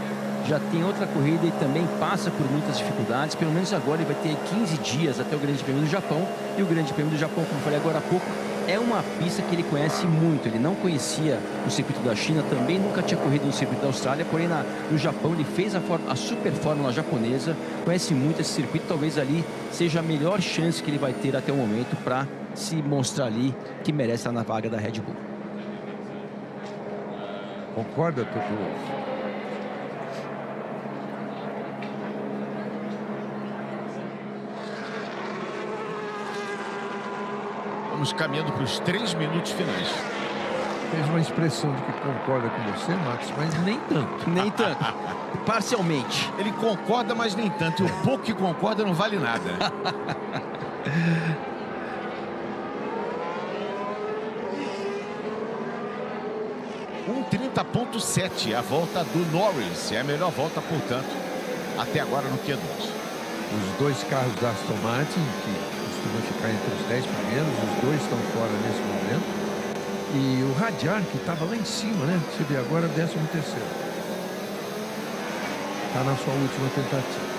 Já tem outra corrida e também passa por muitas dificuldades. Pelo menos agora ele vai ter 15 dias até o Grande Prêmio do Japão. E o Grande Prêmio do Japão, como eu falei agora há pouco, é uma pista que ele conhece muito. Ele não conhecia o circuito da China, também nunca tinha corrido no circuito da Austrália. Porém, no Japão, ele fez a super fórmula japonesa, conhece muito esse circuito. Talvez ali seja a melhor chance que ele vai ter até o momento para se mostrar ali que merece estar na vaga da Red Bull. Concorda, Tutu? Vamos caminhando para os 3 minutos finais. Fez uma expressão de que concorda com você, Max, mas nem tanto. Nem tanto. Parcialmente. Ele concorda, mas nem tanto. E o pouco que concorda não vale nada. Um 30.7, a volta do Norris. É a melhor volta, portanto, até agora no Q2. Os dois carros da Aston Martin, que costumam ficar entre os 10 primeiros, os dois estão fora nesse momento. E o Radiar, que estava lá em cima, né? Você vê agora, 13º. Está na sua última tentativa.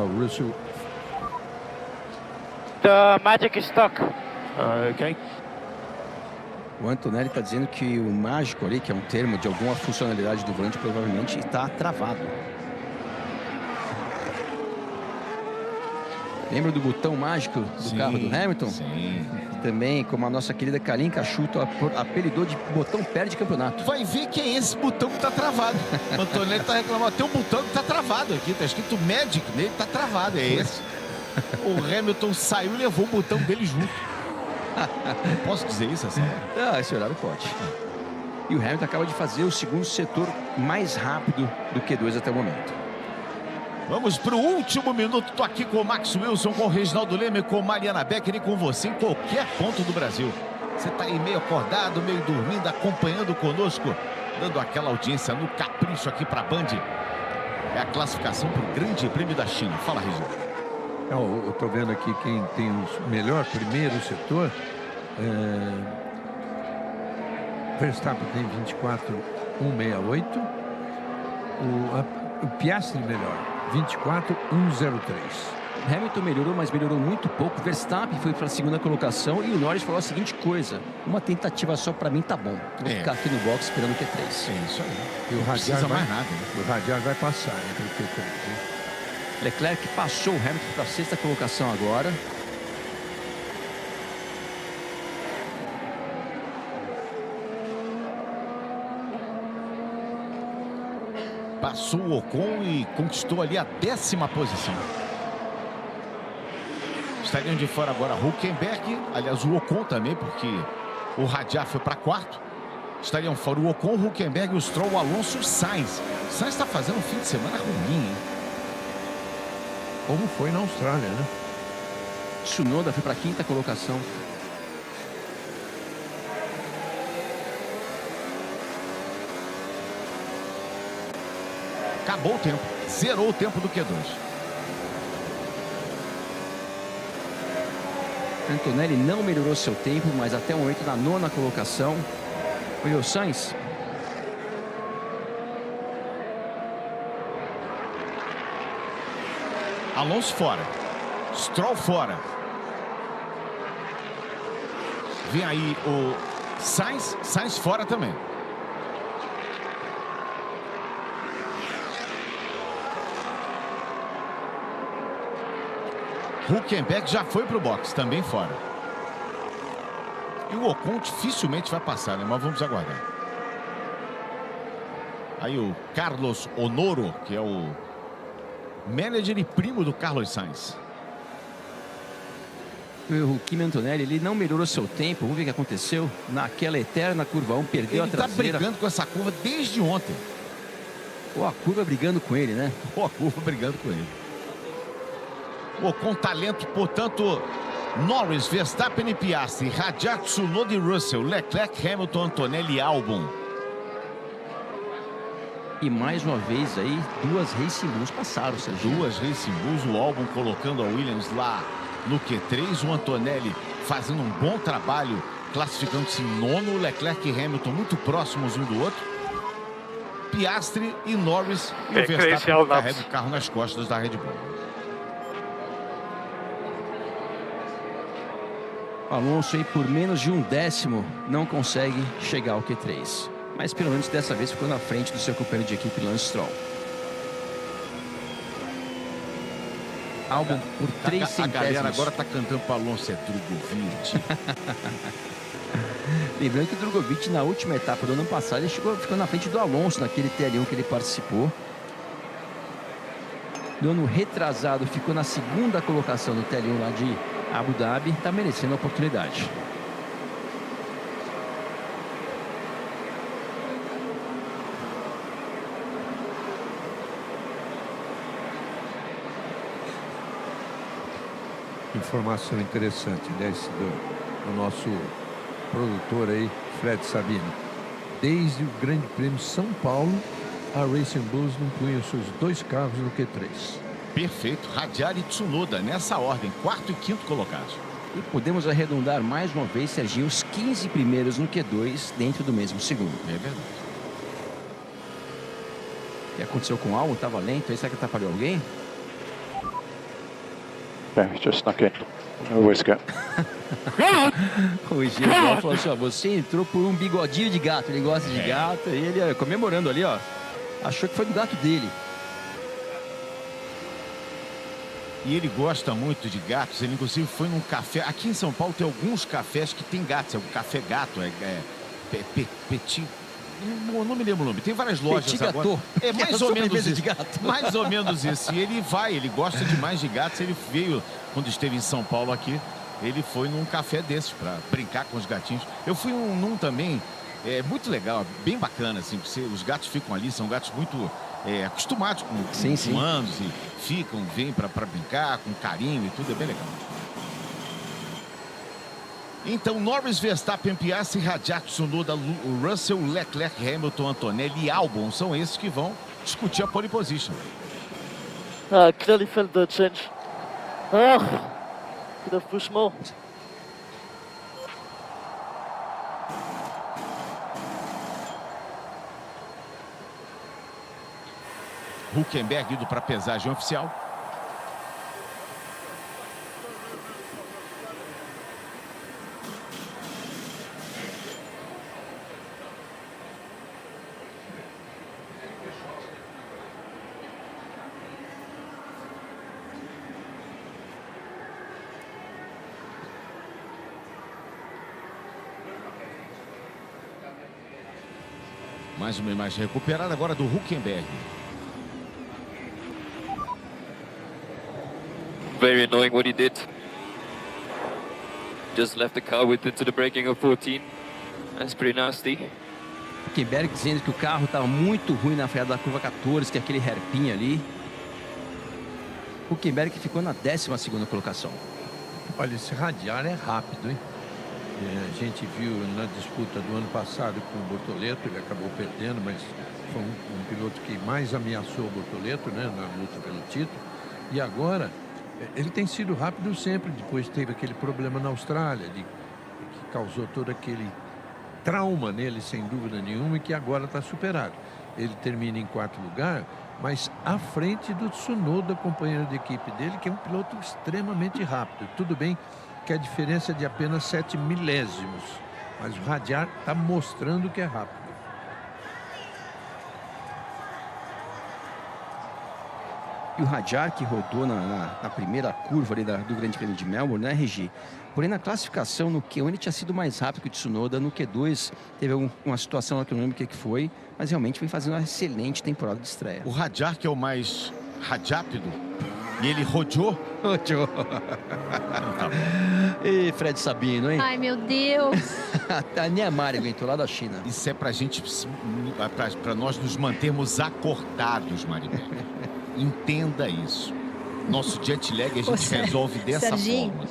o Russell. The magic is stuck. Okay. O Antonelli está dizendo que o mágico ali, que é um termo de alguma funcionalidade do volante, provavelmente está travado. Lembra do botão mágico do carro do Hamilton? Sim. Também, como a nossa querida Kalinka Schuto apelidou de botão perde campeonato. Vai ver que é esse botão que tá travado. O Antonelli tá reclamando. Tem um botão que tá travado aqui. Tá escrito Magic nele, tá travado. É esse. O Hamilton saiu e levou o botão dele junto. Não posso dizer isso, assim? Ah, esse horário pode. E o Hamilton acaba de fazer o segundo setor mais rápido do Q2 até o momento. Vamos pro último minuto. Tô aqui com o Max Wilson, com o Reginaldo Leme, com Mariana Becker e com você em qualquer ponto do Brasil. Você tá aí meio acordado, meio dormindo, acompanhando conosco, dando aquela audiência no capricho aqui pra Band. É a classificação pro Grande Prêmio da China. Fala, Reginaldo. Eu estou vendo aqui quem tem o melhor primeiro setor. Verstappen tem 24,168. O Piastri melhor, 24,103. Hamilton melhorou, mas melhorou muito pouco. Verstappen foi para a segunda colocação e o Norris falou a seguinte coisa: uma tentativa só para mim tá bom. Vou ficar aqui no box esperando o Q3. É isso aí. E o Não Radiar precisa vai, mais nada, né? o Radiar vai passar entre o Q3. Né? Leclerc passou o Hamilton para a sexta colocação agora. Passou o Ocon e conquistou ali a 10ª posição. Estariam de fora agora Hülkenberg, aliás o Ocon também, porque o Radiar foi para quarto. Estariam fora o Ocon, o Hülkenberg, o Stroll, o Alonso, o Sainz. O Sainz está fazendo um fim de semana ruim, hein? Como foi na Austrália, né? Tsunoda foi para a quinta colocação. Acabou o tempo, zerou o tempo do Q2. Antonelli não melhorou seu tempo, mas até o momento na 9ª colocação. Foi o Sainz. Alonso fora. Stroll fora. Vem aí o Sainz. Sainz fora também. Hülkenberg já foi pro box, também fora. E o Ocon dificilmente vai passar, né? Mas vamos aguardar. Aí o Carlos Honoro, que é o manager e primo do Carlos Sainz. O Kimi Antonelli, ele não melhorou seu tempo. Vamos ver o que aconteceu. Naquela eterna curva 1, perdeu a traseira. Ele tá brigando com essa curva desde ontem. Ou a curva brigando com ele, né? Ou a curva brigando com ele. Com talento, portanto, Norris, Verstappen e Piastri, Radiar, Tsunoda e Russell, Leclerc, Hamilton, Antonelli e Albon. E mais uma vez aí, duas Racing Bulls passaram, Sérgio. Duas Racing Bulls, o Albon colocando a Williams lá no Q3, o Antonelli fazendo um bom trabalho, classificando-se em 9º, Leclerc e Hamilton muito próximos um do outro. Piastri e Norris e o Verstappen carrega o carro nas costas da Red Bull. Alonso aí por menos de 1/10 não consegue chegar ao Q3. Mas pelo menos dessa vez ficou na frente do seu companheiro de equipe, Lance Stroll. Albon por 3 centésimos. A galera agora tá cantando para Alonso, é Drogovic. Lembrando que o Drogovic na última etapa do ano passado ele ficou na frente do Alonso naquele TL1 que ele participou. No ano retrasado ficou na segunda colocação do TL1 lá de Abu Dhabi, está merecendo a oportunidade. Informação interessante, aliás, do nosso produtor aí, Fred Sabino. Desde o Grande Prêmio São Paulo, a Racing Bulls não punha os seus 2 carros no Q3. Perfeito, Radiar e Tsunoda nessa ordem, 4º e 5º colocados. E podemos arredondar mais uma vez, Serginho, os 15 primeiros no Q2 dentro do mesmo segundo. É verdade. O que aconteceu com o Albon? Estava lento, aí será que atrapalhou alguém? Okay, just snuck in. No whisker. O Gilberto falou assim, ó, você entrou por um bigodinho de gato. Ele gosta de gato. E ele comemorando ali, ó. Achou que foi do gato dele. E ele gosta muito de gatos. Ele, inclusive, foi num café. Aqui em São Paulo tem alguns cafés que tem gatos. É o Café Gato. Petit... Não me lembro o nome. Tem várias lojas Petit agora. Gâteau. É mais ou menos sobremesa isso. de gato. Mais ou menos isso. E ele gosta demais de gatos. Ele veio, quando esteve em São Paulo aqui, ele foi num café desses para brincar com os gatinhos. Eu fui num também, muito legal, bem bacana, assim, porque os gatos ficam ali, são gatos muito acostumados com humanos e vêm para brincar com carinho e tudo, é bem legal. Então, Norris, Verstappen, Piastri, Radiac, Tsunoda, Russell, Leclerc, Hamilton, Antonelli e Albon são esses que vão discutir a pole position. Clearly felt the change. Could have pushed more. Hülkenberg indo para a pesagem oficial. Mais uma imagem recuperada agora do Hülkenberg. Very annoying what he did. Just left the car with into the braking of 14. That's pretty nasty. Hülkenberg dizendo que o carro estava muito ruim na freada da curva 14, que é aquele hairpin ali. Hülkenberg que ficou na 12ª colocação. Olha, esse Radiar é rápido, hein? A gente viu na disputa do ano passado com o Bortoleto, ele acabou perdendo, mas foi um piloto que mais ameaçou o Bortoleto, né, na luta pelo título. E agora, ele tem sido rápido sempre, depois teve aquele problema na Austrália, que causou todo aquele trauma nele, sem dúvida nenhuma, e que agora está superado. Ele termina em 4º lugar, mas à frente do Tsunoda, companheiro de equipe dele, que é um piloto extremamente rápido. Tudo bem que a diferença é de apenas 7 milésimos, mas o Radiar está mostrando que é rápido. E o Radiar que rodou na primeira curva ali do Grande Prêmio de Melbourne, né, Regi? Porém, na classificação, no Q1, ele tinha sido mais rápido que o Tsunoda. No Q2, teve uma situação lá que eu não lembro o que foi, mas realmente vem fazendo uma excelente temporada de estreia. O Radiar, que é o mais rápido, e ele rodeou. E Fred Sabino, hein? Ai, meu Deus! Nem a Mari aguentou lá da China. Isso é pra gente, pra nós nos mantermos acordados, Maribel. Entenda isso. Nosso jet lag a gente resolve dessa Serginho. forma.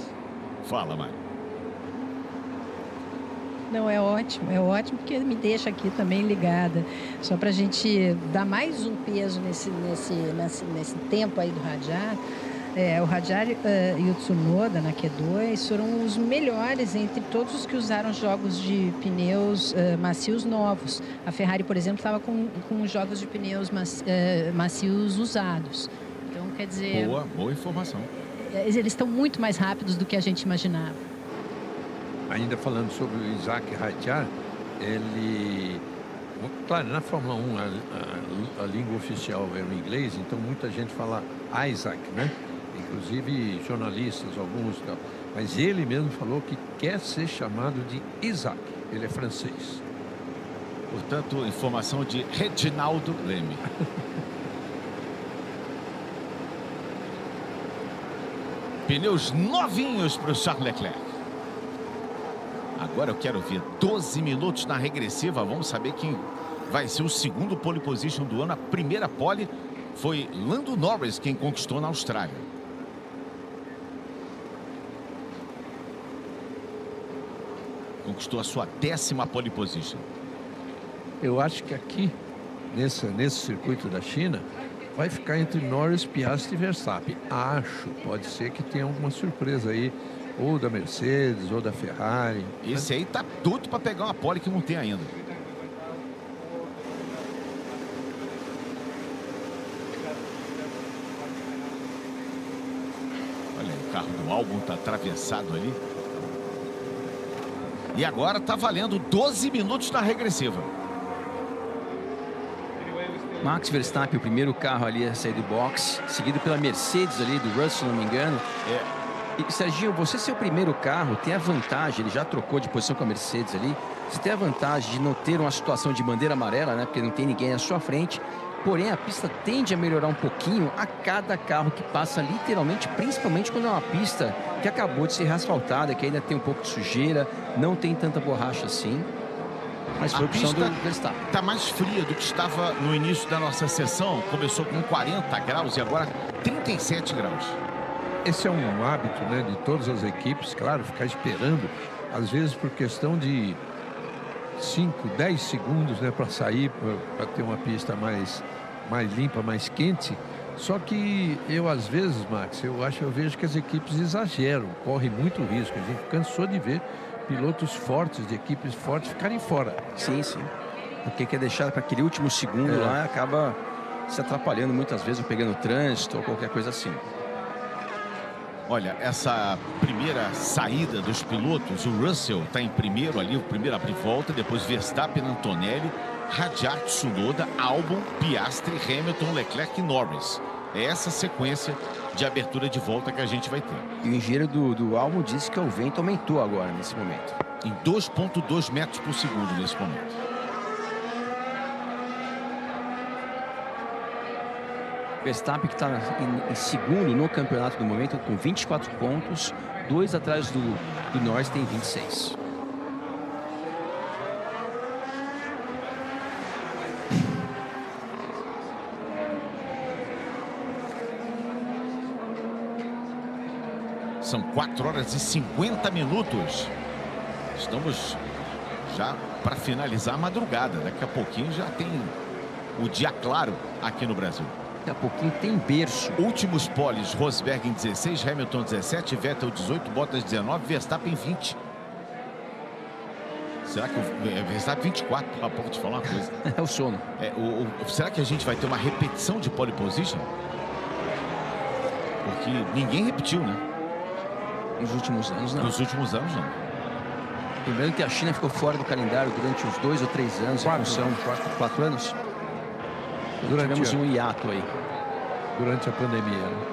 Fala, Mari. Não, é ótimo porque me deixa aqui também ligada. Só para a gente dar mais um peso nesse tempo aí do Radiar. O Radiar e o Tsunoda na Q2 foram os melhores entre todos os que usaram jogos de pneus macios novos. A Ferrari, por exemplo, estava com jogos de pneus macios usados. Então, quer dizer... Boa informação. Eles estão muito mais rápidos do que a gente imaginava. Ainda falando sobre o Isaac Radiar, ele... Claro, na Fórmula 1 a língua oficial é o inglês, então muita gente fala Isaac, né? Inclusive jornalistas, alguns, mas ele mesmo falou que quer ser chamado de Isaac, ele é francês. Portanto, informação de Reginaldo Leme. Pneus novinhos para o Charles Leclerc. Agora eu quero ver 12 minutos na regressiva. Vamos saber quem vai ser o segundo pole position do ano. A primeira pole foi Lando Norris quem conquistou na Austrália. Conquistou a sua 10ª pole position. Eu acho que aqui, nesse circuito da China, vai ficar entre Norris, Piastri e Verstappen. Acho, pode ser que tenha alguma surpresa aí, ou da Mercedes, ou da Ferrari. Esse aí tá tudo para pegar uma pole que não tem ainda. Olha aí, o Albon está atravessado ali. E agora está valendo 12 minutos na regressiva. Max Verstappen, o primeiro carro ali a sair do box, seguido pela Mercedes ali, do Russell, se não me engano. E, Serginho, você ser o primeiro carro tem a vantagem, ele já trocou de posição com a Mercedes ali, você tem a vantagem de não ter uma situação de bandeira amarela, né? Porque não tem ninguém à sua frente. Porém, a pista tende a melhorar um pouquinho a cada carro que passa, literalmente, principalmente quando é uma pista que acabou de ser reasfaltada, que ainda tem um pouco de sujeira, não tem tanta borracha assim. Mas foi a opção do Verstappen. Está mais fria do que estava no início da nossa sessão. Começou com 40 graus e agora 37 graus. Esse é um hábito, né, de todas as equipes, claro, ficar esperando, às vezes por questão de 5, 10 segundos, né, para sair, para ter uma pista mais limpa, mais quente. Só que eu, às vezes, Max, eu vejo que as equipes exageram, correm muito risco. A gente cansou de ver pilotos fortes, de equipes fortes, ficarem fora. Sim, sim. Porque quer deixar para aquele último segundo lá, acaba se atrapalhando muitas vezes, ou pegando trânsito, ou qualquer coisa assim. Olha, essa primeira saída dos pilotos, o Russell está em primeiro ali, o primeiro abre volta, depois Verstappen, Antonelli, Hadjar, Tsunoda, Albon, Piastri, Hamilton, Leclerc e Norris. É essa sequência de abertura de volta que a gente vai ter. E o engenheiro do Albon disse que o vento aumentou agora, nesse momento. Em 2,2 metros por segundo nesse momento. Verstappen, que está em segundo no campeonato do momento, com 24 pontos, 2 atrás do Norris, tem 26. São 4 horas e 50 minutos. Estamos já para finalizar a madrugada. Daqui a pouquinho já tem o dia claro aqui no Brasil. Daqui a pouquinho tem berço. Últimos poles, Rosberg em 16, Hamilton 17, Vettel 18, Bottas 19, Verstappen 20. Será que o Verstappen 24? Há pouco te falar uma coisa. É o sono. Será que a gente vai ter uma repetição de pole position? Porque ninguém repetiu, né? Nos últimos anos, não. Nos últimos anos, não. Lembrando que a China ficou fora do calendário durante uns 2 ou 3 anos. 4 anos? Tivemos um hiato aí. Durante a pandemia. Né?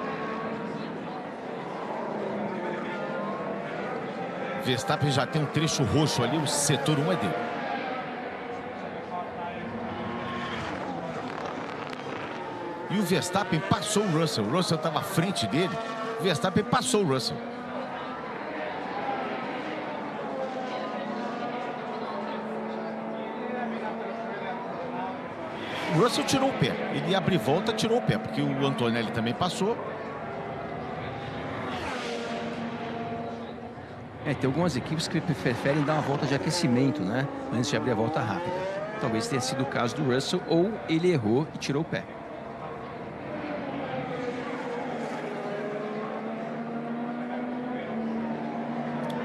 Verstappen já tem um trecho roxo ali, o setor 1 é dele. E o Verstappen passou o Russell. O Russell estava à frente dele. O Verstappen passou o Russell. O Russell tirou o pé. Ele ia abrir volta, tirou o pé, porque o Antonelli também passou. Tem algumas equipes que preferem dar uma volta de aquecimento, né? Antes de abrir a volta rápida. Talvez tenha sido o caso do Russell, ou ele errou e tirou o pé.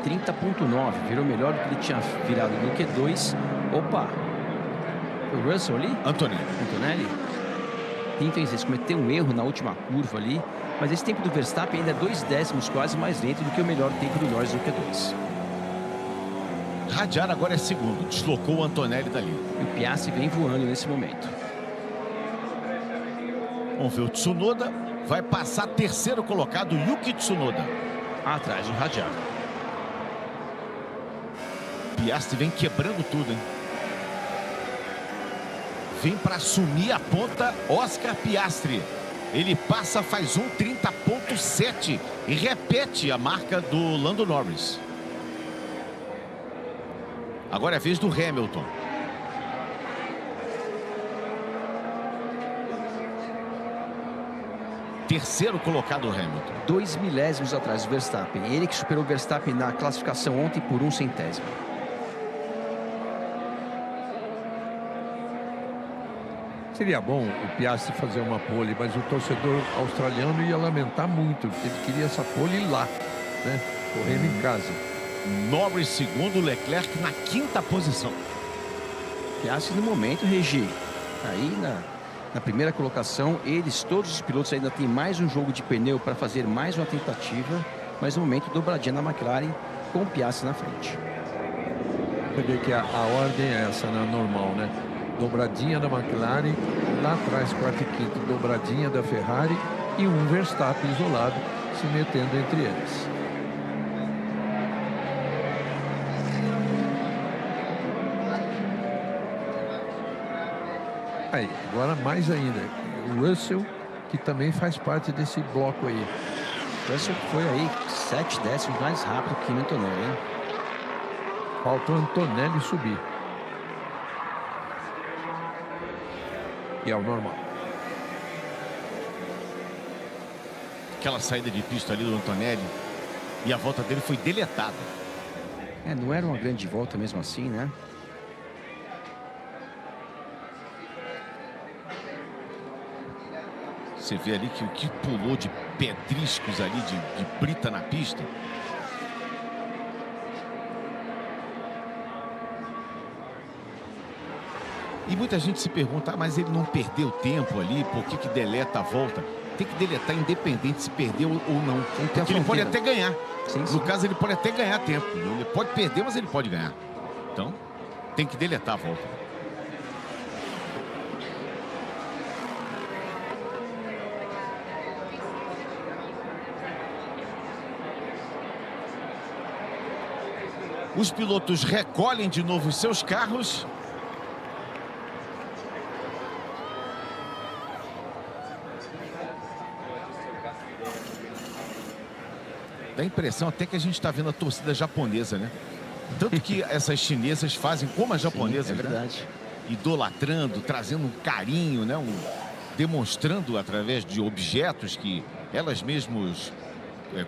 .9, virou melhor do que ele tinha virado no Q2. Opa! Foi o Russell ali? Antonelli. 36, cometeu um erro na última curva ali, mas esse tempo do Verstappen ainda é 2 décimos quase mais lento do que o melhor tempo do Norris no Q2. Hadjar agora é segundo, deslocou o Antonelli dali. E o Piastri vem voando nesse momento. Vamos ver, o Tsunoda vai passar terceiro colocado, Yuki Tsunoda. Atrás do Hadjar. Piastri vem quebrando tudo, hein? Vem para assumir a ponta Oscar Piastri. Ele passa, faz 1:30.7 e repete a marca do Lando Norris. Agora é a vez do Hamilton. Terceiro colocado o Hamilton. 2 milésimos atrás do Verstappen. Ele que superou o Verstappen na classificação ontem por 1 centésimo. Seria bom o Piastri fazer uma pole, mas o torcedor australiano ia lamentar muito, porque ele queria essa pole lá, né? Correndo em casa. Norris segundo, Leclerc na 5ª posição. Piastri no momento, Regi. Aí na primeira colocação, todos os pilotos ainda têm mais um jogo de pneu para fazer mais uma tentativa. mas no momento dobradinha na McLaren com o Piastri na frente. Você vê que a ordem é essa, né? Normal, né? Dobradinha da McLaren, lá atrás, quarto e quinto, dobradinha da Ferrari e um Verstappen isolado se metendo entre eles. Aí, agora mais ainda, o Russell, que também faz parte desse bloco aí. O Russell foi aí 7 décimos mais rápido que o Antonelli, hein? Falta o Antonelli subir. E é o normal. Aquela saída de pista ali do Antonelli e a volta dele foi deletada. Não era uma grande volta mesmo assim, né? Você vê ali que o que pulou de pedriscos ali, de brita na pista. E muita gente se pergunta, mas ele não perdeu tempo ali, por que deleta a volta? Tem que deletar independente se perdeu ou não. Porque ele pode até ganhar. Sim. No caso, ele pode até ganhar tempo. Ele pode perder, mas ele pode ganhar. Então, tem que deletar a volta. Os pilotos recolhem de novo os seus carros. Dá a impressão até que a gente está vendo a torcida japonesa, né? Tanto que essas chinesas fazem como as japonesas. Sim, é verdade. Né? Idolatrando, trazendo um carinho, né? Demonstrando através de objetos que elas mesmas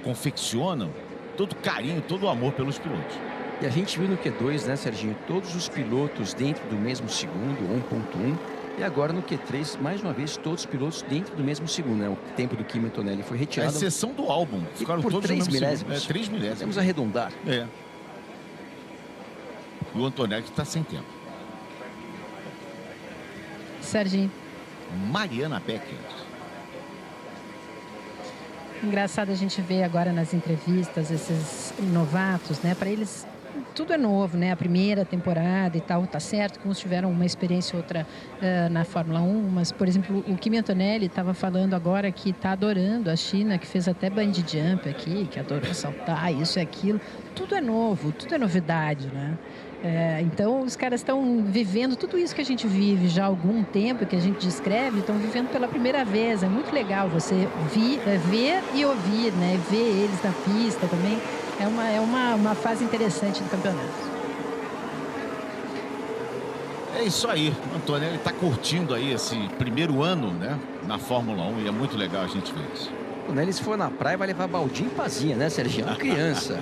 confeccionam, todo carinho, todo amor pelos pilotos. E a gente viu no Q2, né, Serginho? Todos os pilotos dentro do mesmo segundo, 1.1. E agora no Q3, mais uma vez, todos os pilotos dentro do mesmo segundo, né? O tempo do Kimi Antonelli foi retirado. A exceção do álbum. Ficaram por 3 milésimos. 3 milésimos. Vamos arredondar. E o Antonelli está sem tempo. Serginho. Mariana Becker. Engraçado a gente ver agora nas entrevistas esses novatos, né? Para eles tudo é novo, né? A primeira temporada e tal, tá certo que uns tiveram uma experiência outra na Fórmula 1, mas, por exemplo, o Kimi Antonelli estava falando agora que está adorando a China, que fez até bungee jump aqui, que adorou saltar, isso e aquilo. Tudo é novo, tudo é novidade, né? Então, os caras estão vivendo tudo isso que a gente vive já há algum tempo, que a gente descreve, estão vivendo pela primeira vez. É muito legal você ver e ouvir, né? Ver eles na pista também. É uma fase interessante do campeonato. É isso aí. O Antonelli está curtindo aí esse primeiro ano, né? Na Fórmula 1 e é muito legal a gente ver isso. O Antonelli, se for na praia, vai levar baldinho e pazinha, né, Serginho? Uma criança.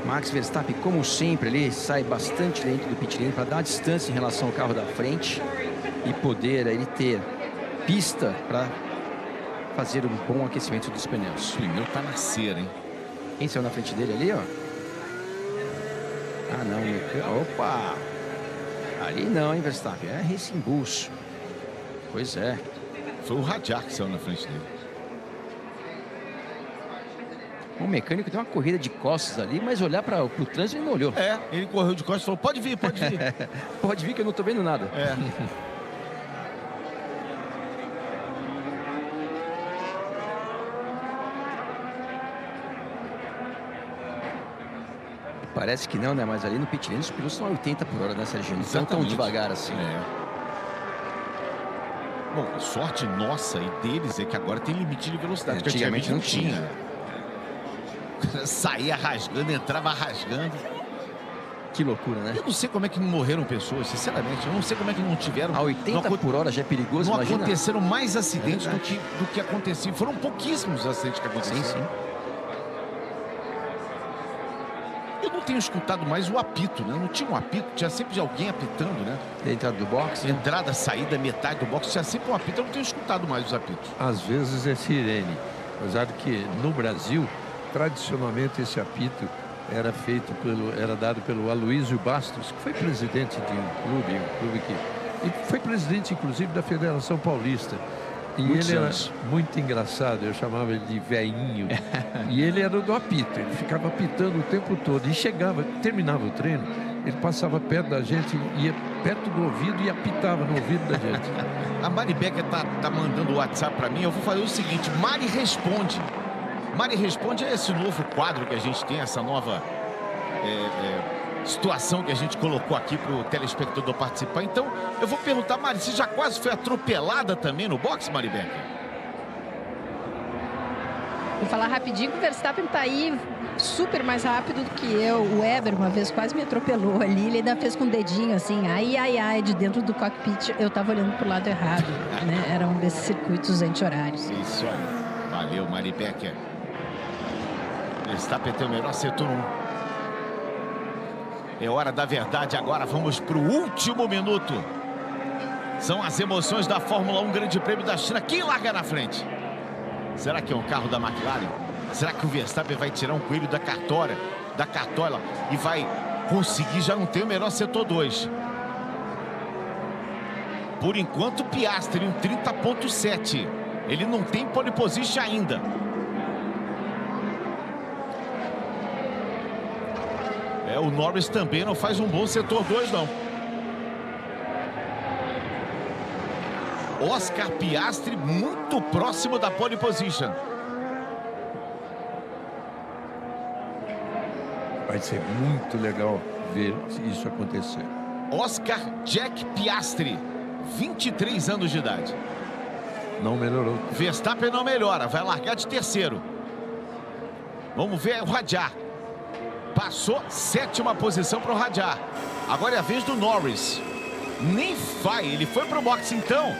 Max Verstappen, como sempre, ali sai bastante dentro do pit lane para dar distância em relação ao carro da frente e poder ele ter pista para fazer um bom aquecimento dos pneus. O pneu tá na cera, hein? Quem saiu na frente dele ali, ó? Ah, não. Opa! Ali não, hein, Verstappen? É Racing Bulls. Pois é. Foi o Radiar que saiu na frente dele. O mecânico deu uma corrida de costas ali, mas olhar para o trânsito ele não olhou. Ele correu de costas e falou, pode vir, pode vir. Pode vir que eu não tô vendo nada. Parece que não, né? Mas ali no pit lane os pilotos estão a 80 por hora, né, Serginho? Não estão tão devagar assim. Bom, a sorte nossa e deles é que agora tem limite de velocidade. Antigamente não tinha. Saía rasgando, entrava rasgando. Que loucura, né? Eu não sei como é que não morreram pessoas, sinceramente. Eu não sei como é que não tiveram... A 80 por hora já é perigoso, não imagina. Aconteceram mais acidentes do que aconteciam. Foram pouquíssimos acidentes que aconteceram. Sim. Eu não tenho escutado mais o apito, né? Não tinha um apito, tinha sempre alguém apitando, né? Da entrada do box? Entrada, saída, metade do box, tinha sempre um apito. Eu não tenho escutado mais os apitos. Às vezes é sirene. Apesar de que no Brasil, tradicionalmente esse apito era dado pelo Aloysio Bastos, que foi presidente de um clube que... E foi presidente, inclusive, da Federação Paulista. E Muitos ele anos. era muito engraçado, eu chamava ele de veinho. E ele era do apito, ele ficava apitando o tempo todo. E chegava, terminava o treino, ele passava perto da gente, ia perto do ouvido e apitava no ouvido da gente. A Mari Becker tá mandando o WhatsApp para mim. Eu vou fazer o seguinte: Mari Responde. Mari Responde é esse novo quadro que a gente tem, essa nova situação que a gente colocou aqui para o telespectador participar. Então, eu vou perguntar, Mari, você já quase foi atropelada também no boxe, Mari Becker? Vou falar rapidinho que o Verstappen tá aí super mais rápido do que eu. O Weber uma vez quase me atropelou ali. Ele ainda fez com o dedinho assim, ai, de dentro do cockpit. Eu tava olhando pro lado errado, né? Era um desses circuitos anti-horários. Isso aí. Valeu, Mari Becker. Verstappen tem o melhor setor 1. É hora da verdade agora. Vamos pro último minuto. São as emoções da Fórmula 1 Grande Prêmio da China. Quem larga na frente? Será que é um carro da McLaren? Será que o Verstappen vai tirar um coelho da cartola e vai conseguir já não ter o melhor setor 2? Por enquanto, Piastri, um 30.7. Ele não tem pole position ainda. O Norris também não faz um bom setor 2, não. Oscar Piastri muito próximo da pole position. Vai ser muito legal ver isso acontecer. Oscar Jack Piastri, 23 anos de idade. Não melhorou. Verstappen não melhora, vai largar de terceiro. Vamos ver o Rajah. Passou 7ª posição para o Rajah. Agora é a vez do Norris. Nem vai, ele foi para o boxe, então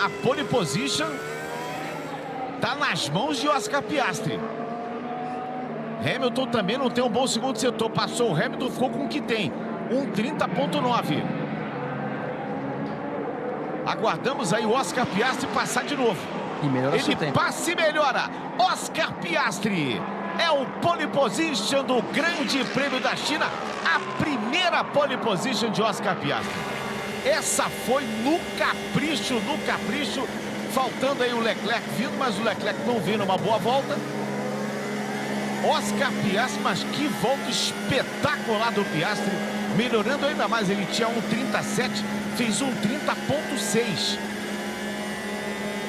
a pole position tá nas mãos de Oscar Piastri. Hamilton também não tem um bom segundo setor. Passou o Hamilton, ficou com o que tem, um 30.9. Aguardamos aí o Oscar Piastri passar de novo. E melhora seu Ele tempo. passa e melhora. Oscar Piastri é o pole position do Grande Prêmio da China. A primeira pole position de Oscar Piastri. Essa foi no capricho, faltando aí o Leclerc vindo, mas o Leclerc não veio numa boa volta. Oscar Piastri, mas que volta espetacular do Piastri, melhorando ainda mais. Ele tinha um 37, fez um 30.6.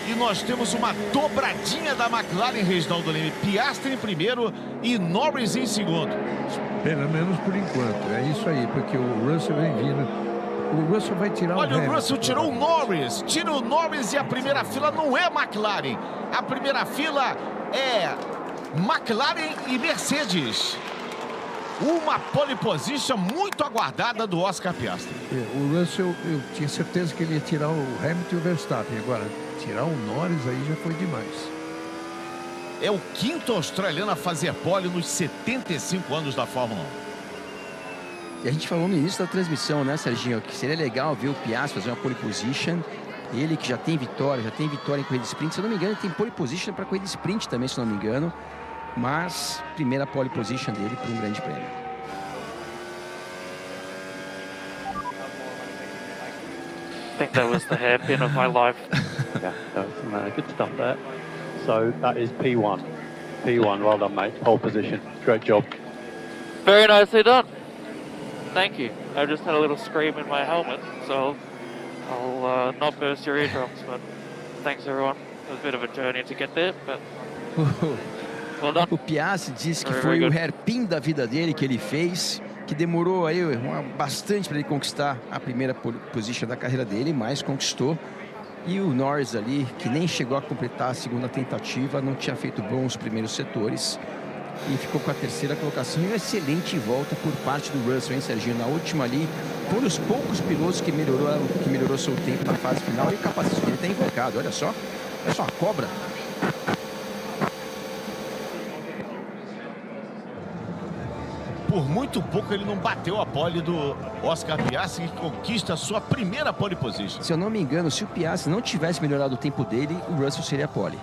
E nós temos uma dobradinha da McLaren, Reginaldo Leme. Piastri em primeiro e Norris em segundo. Pelo menos por enquanto, é isso aí, porque o Russell vem vindo. O Russell vai tirar o Hamilton. Olha, o Russell tirou o Norris. Tira o Norris e a primeira fila não é McLaren. A primeira fila é McLaren e Mercedes. Uma pole position muito aguardada do Oscar Piastri. O Russell, eu tinha certeza que ele ia tirar o Hamilton e o Verstappen. Agora, tirar o Norris aí já foi demais. É o 5º australiano a fazer pole nos 75 anos da Fórmula 1. E a gente falou no início da transmissão, né, Serginho, que seria legal ver o Piastri fazer uma pole position. Ele que já tem vitória em corrida sprint. Se eu não me engano, ele tem pole position para corrida sprint também, se eu não me engano. Mas, primeira pole position dele para um grande prêmio. I think that was the hairpin of my life. Yeah, that was some good stuff there. So that is P1. P1, well done, mate. Pole position. Great job. Very nicely done. Thank you. I just had a little scream in my helmet, so I'll not burst your eardrums, but thanks everyone. It was a bit of a journey to get there, but well done. O Piastri disse que Very, foi very o good. hairpin da vida dele que ele fez, que demorou aí bastante para ele conquistar a primeira pole position da carreira dele, mas conquistou. E o Norris ali, que nem chegou a completar a segunda tentativa, não tinha feito bons primeiros setores e ficou com a terceira colocação. E uma excelente volta por parte do Russell, hein, Serginho? Na última ali, por os poucos pilotos que melhorou seu tempo na fase final, e o capacete dele está invocado. Olha só a cobra. Por muito pouco ele não bateu a pole do Oscar Piastri, que conquista a sua primeira pole position. Se eu não me engano, se o Piastri não tivesse melhorado o tempo dele, o Russell seria pole.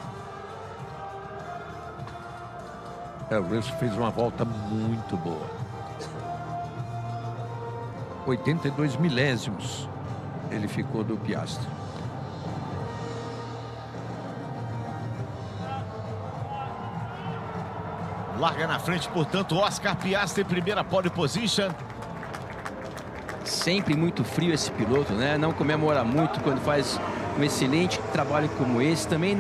O Russell fez uma volta muito boa. 82 milésimos ele ficou do Piastri. Larga na frente, portanto, Oscar Piastri, primeira pole position. Sempre muito frio esse piloto, né? Não comemora muito quando faz um excelente trabalho como esse. Também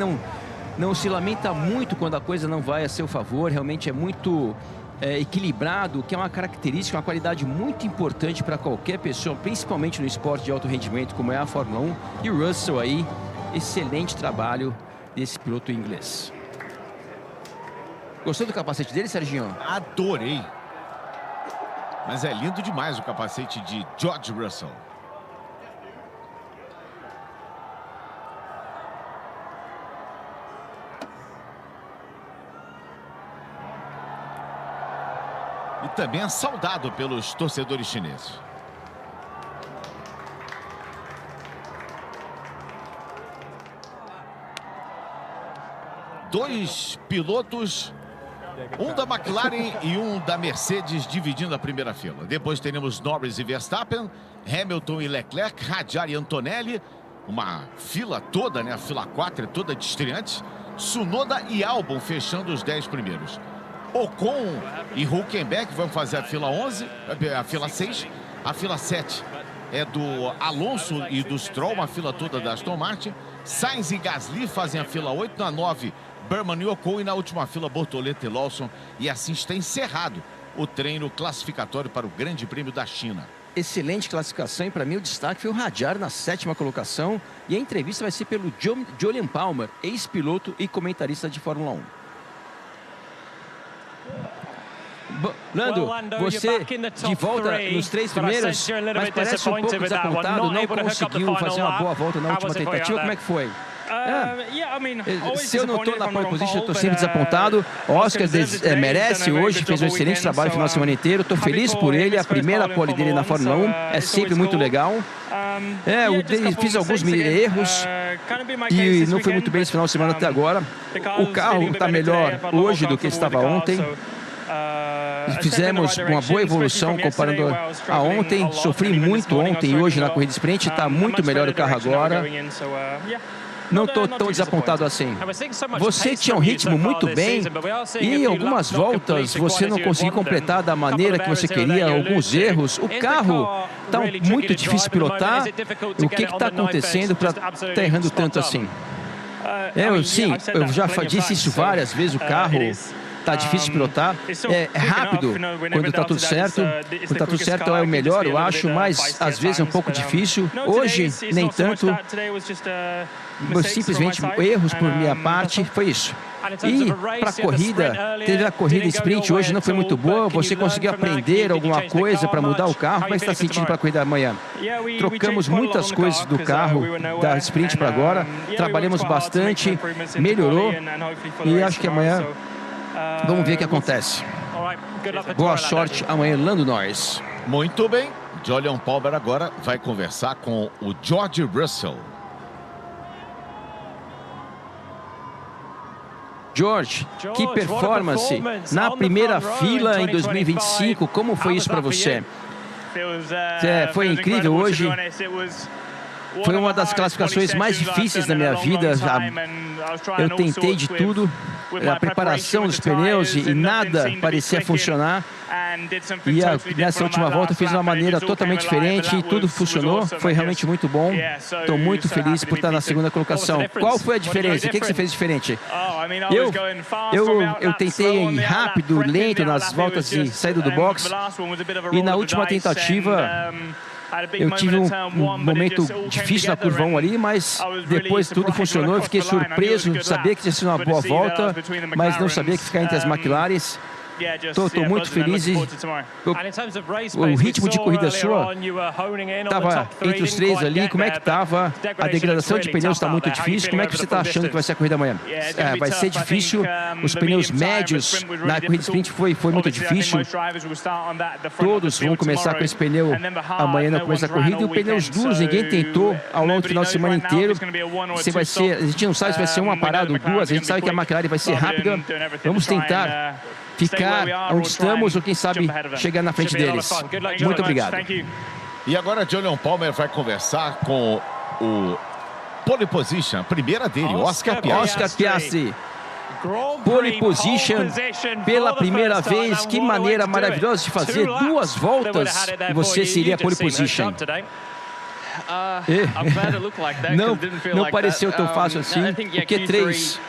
não se lamenta muito quando a coisa não vai a seu favor. Realmente é muito equilibrado, que é uma característica, uma qualidade muito importante para qualquer pessoa, principalmente no esporte de alto rendimento como é a Fórmula 1. E o Russell aí, excelente trabalho desse piloto inglês. Gostou do capacete dele, Serginho? Adorei. Mas é lindo demais o capacete de George Russell. E também é saudado pelos torcedores chineses. Dois pilotos, um da McLaren e um da Mercedes, dividindo a primeira fila. Depois teremos Norris e Verstappen, Hamilton e Leclerc, Hadjar e Antonelli. Uma fila toda, né? A fila 4 é toda de estreantes. Tsunoda e Albon fechando os 10 primeiros. Ocon e Hülkenberg vão fazer a fila 11, a fila 6. A fila 7 é do Alonso e do Stroll, uma fila toda da Aston Martin. Sainz e Gasly fazem a fila 8, na 9, Burman e Ocon, e na última fila, Bortoleto e Lawson. E assim está encerrado o treino classificatório para o Grande Prêmio da China. Excelente classificação, e para mim o destaque foi o Hadjar na 7ª colocação. E a entrevista vai ser pelo Jolyon Palmer, ex-piloto e comentarista de Fórmula 1. Lando, você de volta nos 3 primeiros, mas parece um pouco desapontado, não conseguiu fazer uma boa volta na última tentativa. Como é que foi? Se eu não estou na pole position, eu estou sempre desapontado. Oscar merece hoje, fez um excelente trabalho no final de semana inteiro. Estou feliz por ele, a primeira pole dele na Fórmula 1 é sempre muito legal. Eu fiz alguns erros e não foi muito bem esse final de semana até agora. O carro está melhor hoje do que estava ontem. Fizemos uma boa evolução comparando a ontem. Sofri muito ontem e hoje na corrida sprint. Está muito melhor o carro agora. Não estou tão desapontado assim. Você tinha um ritmo muito bem e em algumas voltas você não conseguiu completar da maneira que você queria, alguns erros. O carro está muito difícil de pilotar. O que está acontecendo para estar errando tanto assim? Sim, eu já disse isso várias vezes, o carro está difícil de pilotar, é rápido quando está tudo certo. Quando está tudo certo é o melhor, eu acho, mas às vezes é um pouco difícil. Hoje, nem tanto. Simplesmente erros por minha parte, foi isso. E para a corrida, teve a corrida sprint hoje, não foi muito boa. Você conseguiu aprender alguma coisa para mudar o carro? Como é que está se sentindo para a corrida amanhã? Trocamos muitas coisas do carro da sprint para agora. Trabalhamos bastante, melhorou. E acho que amanhã vamos ver o que acontece. Boa sorte amanhã, Lando Norris. Muito bem. Jolyon Palmer agora vai conversar com o George Russell. George, que performance na primeira fila em 2025. Como foi isso para você? Foi incrível hoje. Foi uma das classificações mais difíceis da minha vida. Eu tentei de tudo, a preparação dos pneus e nada parecia funcionar. E nessa última volta eu fiz de uma maneira totalmente diferente e tudo funcionou. Foi realmente muito bom. Estou muito feliz por estar na 2ª colocação. Qual foi a diferença? O que você fez diferente? Eu tentei ir rápido, lento nas voltas de saída do box. E na última tentativa eu tive um momento difícil na curva 1 ali, mas depois tudo funcionou. Eu fiquei surpreso, sabia que tinha sido uma boa volta, mas não sabia que ficar entre as McLarens. Estou muito feliz. O ritmo de corrida sua estava entre os 3 ali. Como é que estava? A degradação de pneus está muito difícil. Como é que você está achando que vai ser a corrida amanhã? Vai ser difícil. Os pneus médios na corrida sprint foi muito difícil. Todos vão começar com esse pneu amanhã no começo da corrida. E os pneus duros ninguém tentou ao longo do final de semana inteiro. A gente não sabe se vai ser uma parada ou duas. A gente sabe que a McLaren vai ser rápida. Vamos tentar ficar onde estamos ou quem sabe chegar na frente deles. Muito obrigado. E agora Jolyon Palmer vai conversar com o pole position, a primeira dele, Oscar Piastri. Pole position pela primeira vez. Que maneira maravilhosa de fazer 2 voltas e você seria pole position. Não pareceu tão fácil assim. O Q3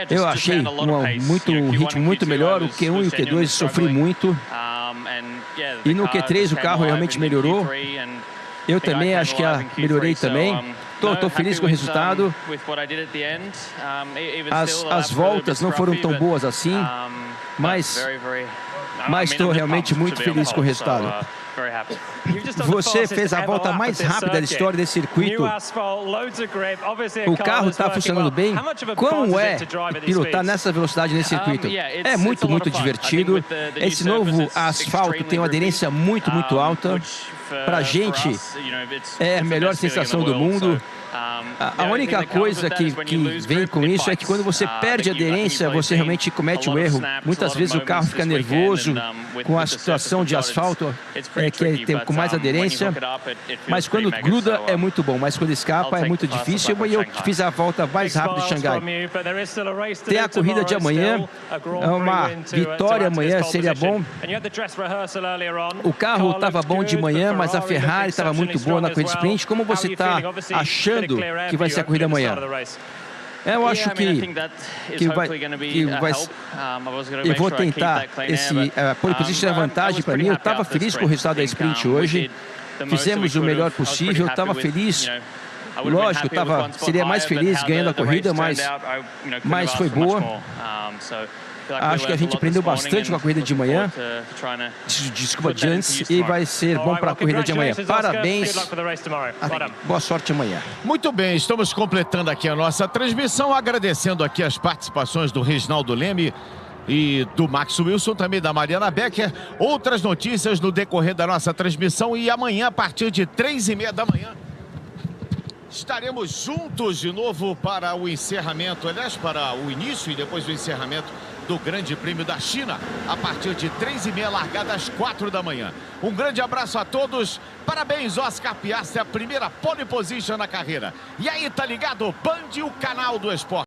eu achei um ritmo muito melhor. O Q1 e o Q2 sofri muito. E no Q3 o carro realmente melhorou. Eu também acho que melhorei também. Estou feliz com o resultado. As voltas não foram tão boas assim, mas estou realmente muito feliz com o resultado. Você fez a volta mais rápida da história desse circuito. O carro está funcionando bem. Como é pilotar nessa velocidade nesse circuito? É muito divertido. Esse novo asfalto tem uma aderência muito alta. Para a gente, é a melhor sensação do mundo. A única coisa que vem com isso é que quando você perde a aderência, você realmente comete um erro. Muitas vezes o carro fica nervoso com a situação de asfalto, com mais aderência. Mas quando gruda é muito bom, mas quando escapa é muito difícil. E eu fiz a volta mais rápida de Xangai. Tem a corrida de amanhã, uma vitória amanhã seria bom. O carro estava bom de manhã, mas a Ferrari estava muito boa na corrida sprint. Como você está achando que vai ser a corrida amanhã? Eu acho que eu vou tentar pole position é vantagem para mim. Eu estava feliz com o resultado da sprint hoje. Fizemos o melhor possível. Eu estava feliz. Lógico, seria mais feliz ganhando a corrida, mas foi boa. Acho que a gente aprendeu bastante com a corrida de manhã. Desculpa, de antes. E vai ser bom para a corrida de amanhã. Parabéns. Boa sorte amanhã. Muito bem, estamos completando aqui a nossa transmissão, agradecendo aqui as participações do Reginaldo Leme e do Max Wilson, também da Mariana Becker. Outras notícias no decorrer da nossa transmissão e amanhã, a partir de 3h30 da manhã, estaremos juntos de novo para o encerramento, aliás, para o início e depois o encerramento do Grande Prêmio da China, a partir de 3h30, largada às 4 da manhã. Um grande abraço a todos. Parabéns, Oscar Piastri, a primeira pole position na carreira. E aí, tá ligado? Band, o canal do esporte.